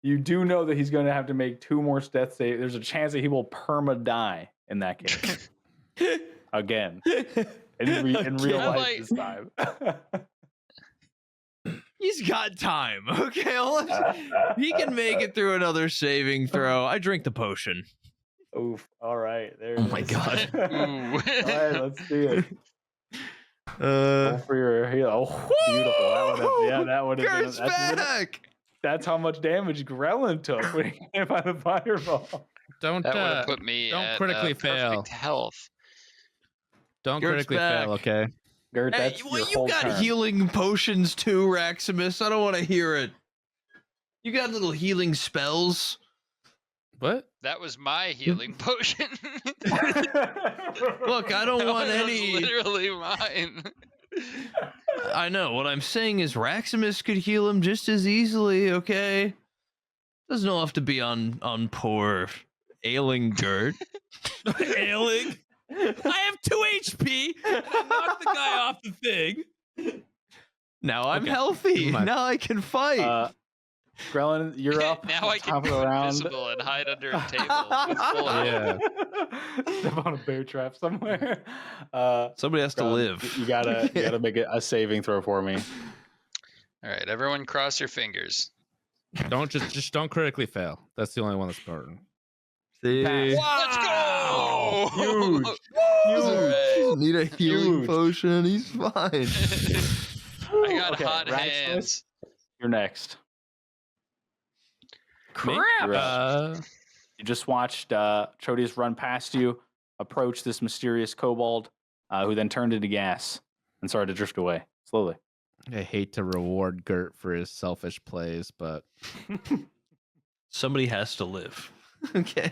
You do know that he's going to have to make 2 more death saves. There's a chance that he will perma die in that case. Again. In real life like- this time. He's got time. Okay, he can make it through another saving throw. I drink the potion. Oof. All right. There it Oh is. my God. Ooh. All right, let's see it. Uh, Roll for your heal. Oh, beautiful. That would have been. Kurt's back. That's how much damage Grellin took when he got hit by the fireball. Don't That would have put me don't at critically fail. perfect health. don't Kurt's critically back. fail. Okay. Gert, Hey, that's well, your you whole got turn. healing potions too, Raximus. I don't want to hear it. You got little healing spells. What? That was my healing potion. Look, I don't That want was any. literally mine. I know. What I'm saying is Raximus could heal him just as easily, okay? Doesn't all have to be on poor ailing Gert. Ailing. I have 2 HP. And I knocked the guy off the thing. Now I'm Okay, healthy. never mind. Now I can fight. Grellin, you're up. Now I can top of go the round. invisible and hide under a table. with full health. Yeah. Step on a bear trap somewhere. Somebody has to Grellin, live. You gotta make a saving throw for me. All right, everyone, cross your fingers. Don't just don't critically fail. That's the only one that's important. See? Let's go! Huge. Hooray. Need a healing Huge. potion. He's fine. I got Okay, hot Raximus, hands. You're next. Me? You're up. You just watched Trodius run past you, approach this mysterious kobold, who then turned into gas and started to drift away slowly. I hate to reward Gert for his selfish plays, but Somebody has to live. Okay.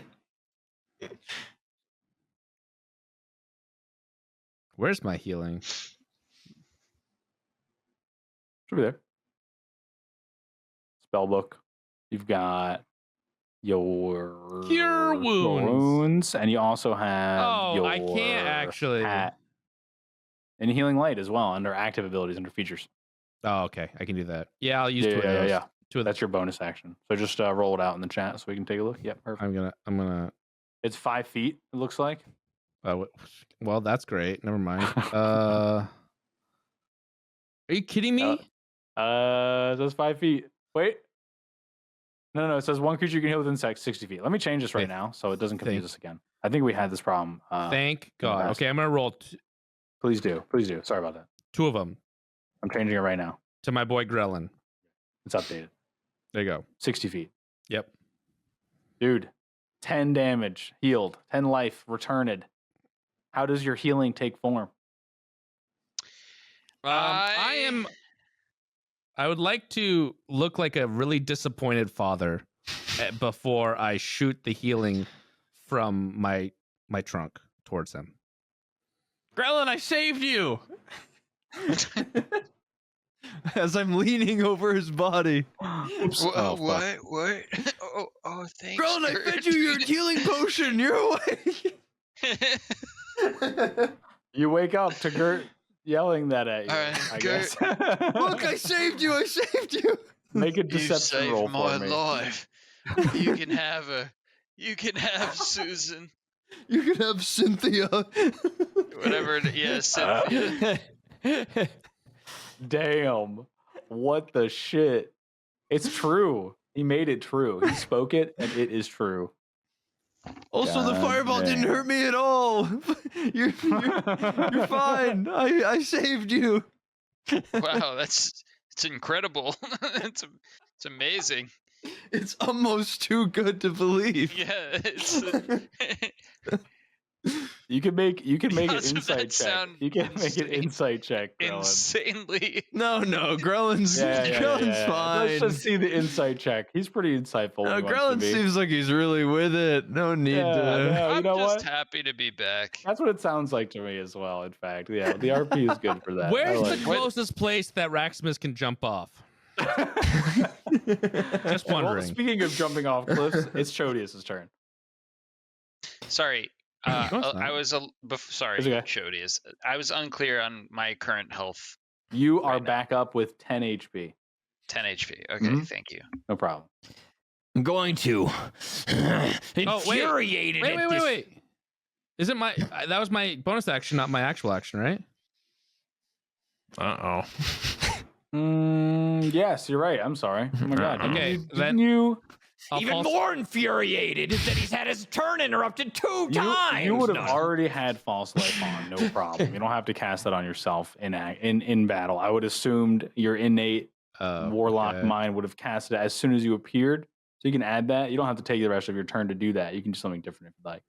where's my healing? Should be there. Spellbook. You've got your Cure wounds. wounds, and you also have Oh, I can't your actually. hat. And healing light as well under active abilities under features. Oh, okay. I can do that. Yeah, I'll use Yeah, two of yeah, those. yeah. Two of That's your bonus action. So just roll it out in the chat so we can take a look. Yep, perfect. I'm gonna. It's 5 feet. It looks like. Well, that's great. Never mind. Are you kidding me? It says 5 feet. Wait. No. It says one creature you can heal within 60 feet. Let me change this right Okay. now so it doesn't confuse Thank- us again. I think we had this problem. Thank God. last Okay, I'm gonna roll Please do. Please do. Sorry about that. 2 of them I'm changing it right now. to my boy Grellin. It's updated. There you go. 60 feet. Yep. Dude, 10 damage, healed, 10 life, returned. How does your healing take form? I would like to look like a really disappointed father before I shoot the healing from my trunk towards him. Grellin, I saved you. As I'm leaning over his body. Oops. Oh, fuck. What? Oh, thanks. Grellin, I Gert. fed you your healing potion. You're awake. You wake up to Gert yelling that at you, All right, I Gert. guess. Look, I saved you. I saved you. Make a You deception roll saved my for me. life. You can have her. You can have Susan. You can have Cynthia. Whatever. Yeah, Cynthia. Damn. What the shit? It's true. He made it true. He spoke it, and it is true. Also, the God fireball didn't damn. hurt me at all. You're fine. I saved you. Wow, it's incredible. it's amazing. It's almost too good to believe. Yeah, it's You can make an Doesn't insight that check. sound You can make an insane? insight check, Grelin. Insanely. No, Grellin's Grellin's fine. Let's just see the insight check. He's pretty insightful. No, when he wants to Grellin be. seems like he's really with it. No need Yeah, to. no, you I'm know just what? happy to be back. That's what it sounds like to me as well. In fact, yeah, the RP is good for that. Where's I the like it. closest place that Raximus can jump off? Just Well, wondering. speaking of jumping off cliffs, it's Chodius' turn. Sorry. No, it's not. I was sorry, It's okay. Chodius. I was unclear on my current health. You are Right now. back up with 10 HP. 10 HP. Okay, Mhm. thank you. No problem. I'm going to infuriated. Wait, at wait, wait, this- wait. Isn't my that was my bonus action, not my actual action, right? Yes, you're right. I'm sorry. Oh my god. Okay, Didn't then- you? I'll Even false- more infuriated is that he's had his turn interrupted two times. You would have No. already had false life on, no problem. You don't have to cast that on yourself in battle. I would assumed your innate warlock okay. mind would have cast it as soon as you appeared. So you can add that. You don't have to take the rest of your turn to do that. You can do something different if you like.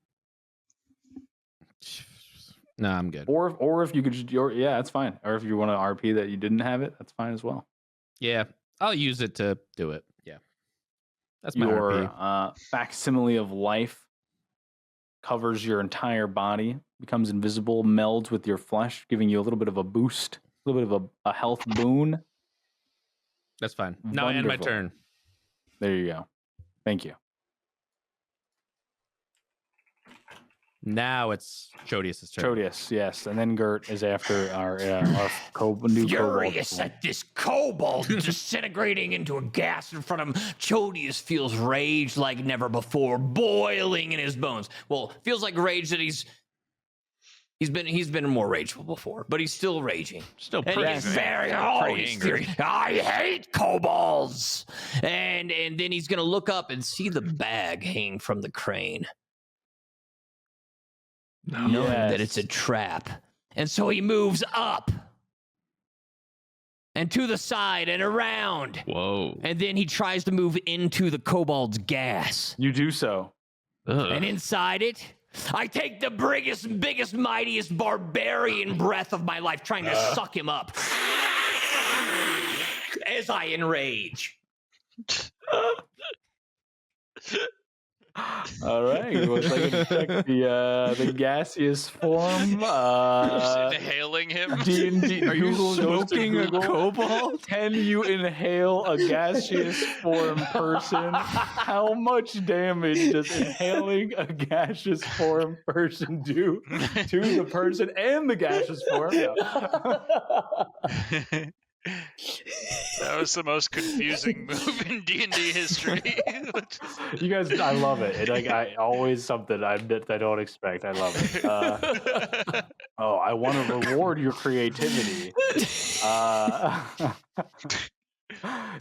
No, I'm good. Or if you could just, yeah, that's fine. Or if you want to RP that you didn't have it, that's fine as well. Yeah, I'll use it to do it. Yeah, that's my Your RP. facsimile of life covers your entire body, becomes invisible, melds with your flesh, giving you a little bit of a boost, a little bit of a health boon. That's fine. Now I end my Wonderful. turn. There you go. Thank you. Now it's Chodius' turn. Chodius, yes. And then Gert is after our new Furious kobold. at this kobold disintegrating into a gas in front of him, Chodius feels rage like never before, boiling in his bones. Well, feels like rage that he's been more rageful before, but he's still raging. Still And pretty he's angry. very Pretty he's angry. furious. I hate kobolds. And then he's gonna look up and see the bag hanging from the crane, knowing that it's a trap. And so he moves up and to the side and around. Whoa. And then he tries to move into the kobold's gas. You do so. And inside it, I take the biggest, mightiest barbarian breath of my life, trying to suck him up as I enrage. All right. Well, so I can check the gaseous form. Just inhaling him. D&D. Are you Google goes to smoking a Google. kobold? Can you inhale a gaseous form person? How much damage does inhaling a gaseous form person do to the person and the gaseous form? No. That was the most confusing move in D&D history. You guys, I love it. I always something that I don't expect. I love it. I want to reward your creativity.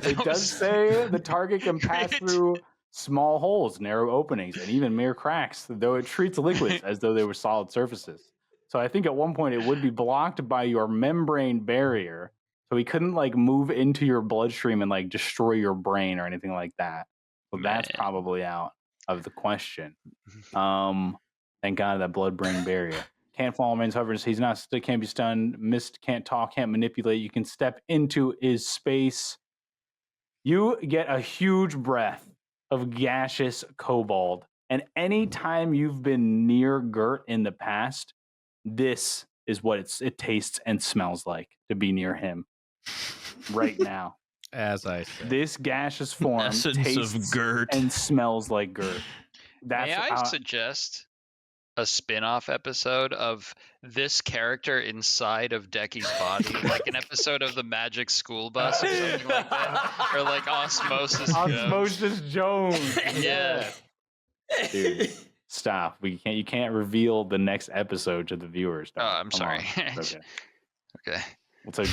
It does say the target can pass through small holes, narrow openings, and even mere cracks, though it treats liquids as though they were solid surfaces. So I think at one point it would be blocked by your membrane barrier. So he couldn't move into your bloodstream and destroy your brain or anything like that. So that's Man. probably out of the question. Thank God that blood-brain barrier. Can't follow man's hovers. He's not. Can't be stunned. Missed. Can't talk. Can't manipulate. You can step into his space. You get a huge breath of gaseous kobold, and any time you've been near Gert in the past, this is what it tastes and smells like to be near him right now. As I said. This gaseous form Essence tastes of Gert. and smells like Gert. That's May I how, suggest a spin-off episode of this character inside of Decky's body, like an episode of the Magic School Bus or something like that, or like Osmosis. Osmosis Jones. Yeah. Dude, stop. You can't reveal the next episode to the viewers. Oh, I'm Come sorry. on. It's okay. Okay.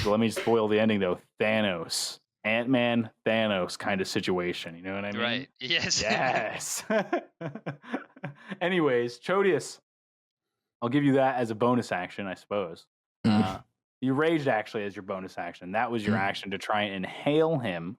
Let me spoil the ending though. Thanos. Ant-Man, Thanos kind of situation. You know what I mean? Right. Yes. Yes. Anyways, Chodius, I'll give you that as a bonus action, I suppose. You raged actually as your bonus action. That was your action to try and inhale him.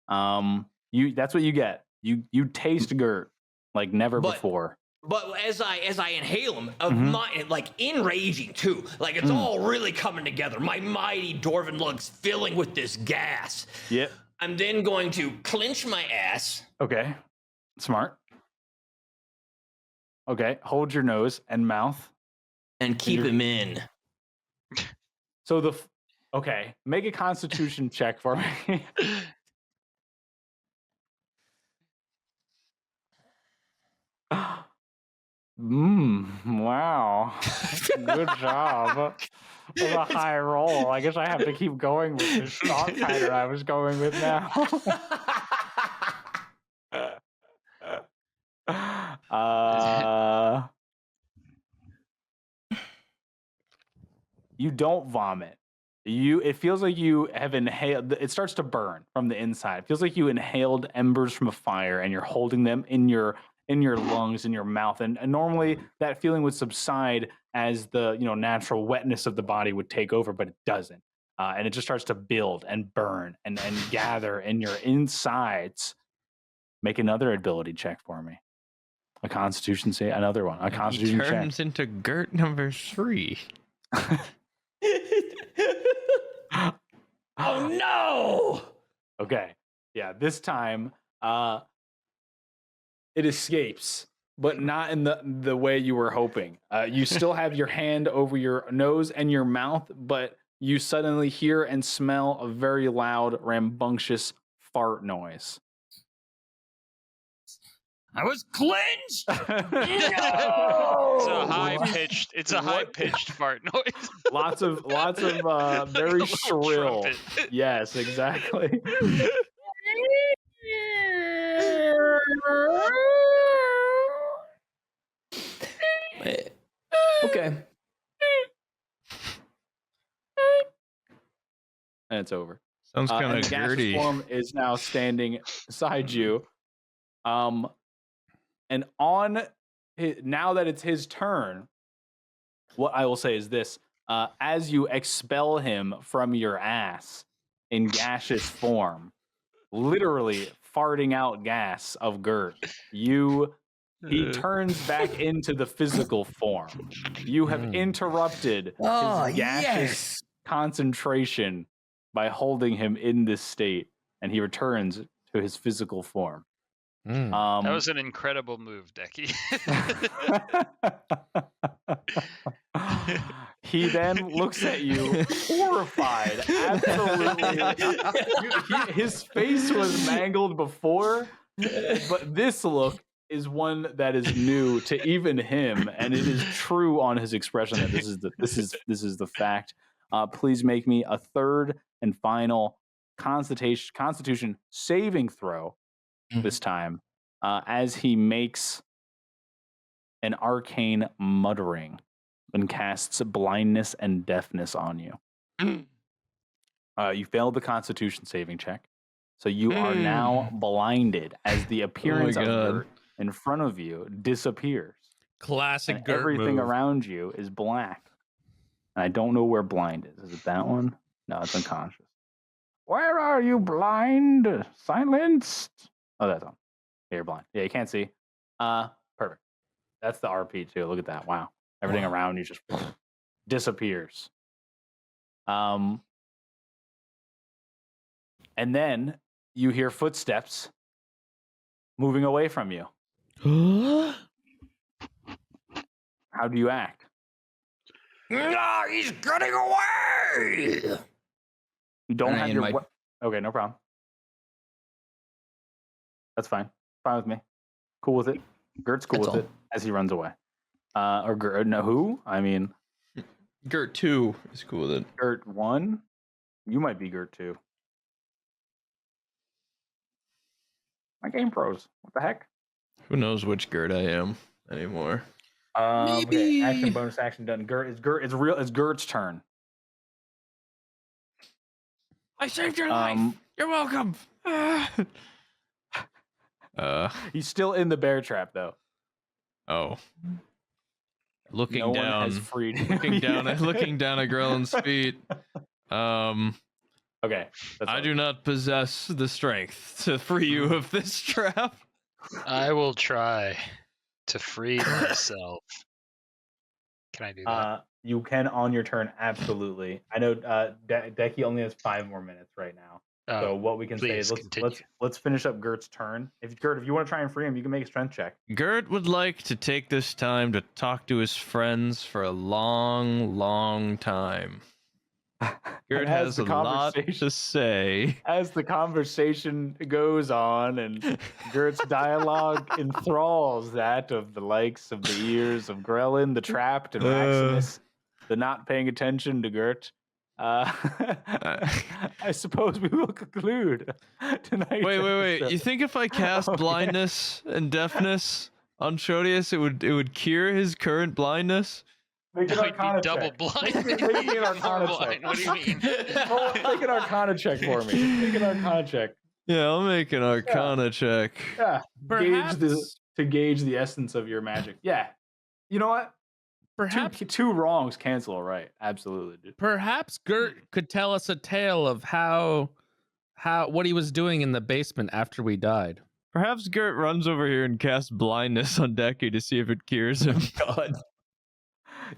That's what you get. You taste Gert like never But- before. But as I inhale him, Mhm. like enraging too, like it's all really coming together. My mighty dwarven lungs filling with this gas. Yep. I'm then going to clench my ass. Okay. Smart. Okay. Hold your nose and mouth. And keep him in. So okay, make a Constitution check for me. Wow. Good job. That was a high roll. I guess I have to keep going with the stock tighter I was going with now. You don't vomit. It feels like you have inhaled. It starts to burn from the inside. It feels like you inhaled embers from a fire, and you're holding them in your lungs, in your mouth. And normally that feeling would subside as the natural wetness of the body would take over, but it doesn't. And it just starts to build and burn and gather in your insides. Make another ability check for me. A Constitution save. Another one. A Constitution He check. turns into Gert number 3. Oh no! Okay. Yeah, this time it escapes, but not in the way you were hoping. You still have your hand over your nose and your mouth, but you suddenly hear and smell a very loud, rambunctious fart noise. I was clenched. It's a high pitched fart noise. Lots of very Little shrill. trumpet. Yes, exactly. Okay. And it's over. Sounds kind And of the gaseous Gertie. form is now standing beside you. And now that it's his turn, what I will say is this: as you expel him from your ass in gaseous form, literally farting out gas of Gert, he turns back into the physical form. You have interrupted his gaseous concentration by holding him in this state, and he returns to his physical form. That was an incredible move, Decky. He then looks at you, horrified. Absolutely. His face was mangled before, but this look is one that is new to even him, and it is true on his expression that this is the fact. Please make me a third and final Constitution saving throw this time, as he makes an arcane muttering and casts blindness and deafness on you. You failed the Constitution saving check, so you are now blinded as the appearance of Gert in front of you disappears. Classic And Gert everything move. around you is black. And I don't know where blind is. Is it that one? No, it's unconscious. Where are you, blind? Silenced. Oh, that's on. Yeah, you're blind. Yeah, you can't see. Perfect. That's the RP too. Look at that. Wow. Everything around you just disappears. And then you hear footsteps moving away from you. How do you act? No, he's getting away. You don't And have I your. invite- Okay, no problem. That's fine. Fine with me. Cool with it. Gert's cool That's with all. it as he runs away. Or Gert? No, who? I mean, Gert 2 is cool with it. Gert 1. You might be Gert 2. My game froze. What the heck? Who knows which Gert I am anymore? Okay. Action, bonus action done. It's Gert's turn. I saved your life. You're welcome. He's still in the bear trap though. Oh. Looking No down. one has freed him. Looking down at Grellin's feet. Okay. I do not possess the strength to free you of this trap. I will try. To free myself. Can I do that? You can on your turn, absolutely. I know Decky only has 5 more minutes right now. So what we can say is let's finish up Gert's turn. If you want to try and free him, you can make a strength check. Gert would like to take this time to talk to his friends for a long, long time. Gert has a lot to say. As the conversation goes on, and Gert's dialogue enthralls that of the likes of the ears of Grellin, the Trapped, and Maximus, the not paying attention to Gert. I suppose we will conclude tonight. Wait. You think if I cast blindness and deafness on Chodius, it would cure his current blindness? Make an Arcana double check. blind. Make me an Arcana check. What do you mean? Make an Arcana check for me. Make an Arcana check. Yeah, I'll make an Arcana check. Yeah. Perhaps To gauge the essence of your magic. Yeah. You know what? Perhaps two wrongs cancel a right. Absolutely, dude. Perhaps Gert could tell us a tale of how what he was doing in the basement after we died. Perhaps Gert runs over here and casts blindness on Decky to see if it cures him. God.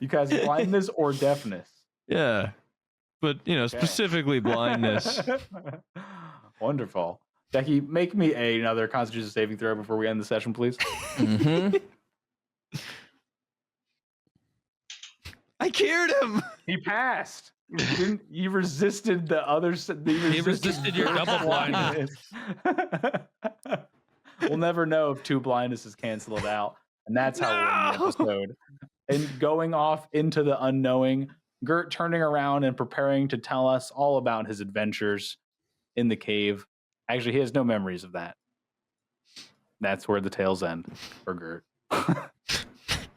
You cast blindness or deafness? Yeah. But, specifically blindness. Wonderful. Decky, make me another Constitution saving throw before we end the session, please. Mm-hmm. I cured him. He passed. You resisted the others. He resisted your double blindness. We'll never know if 2 blindnesses cancel it out, and that's how we'll end the episode. And going off into the unknowing, Gert turning around and preparing to tell us all about his adventures in the cave. Actually, he has no memories of that. That's where the tales end for Gert.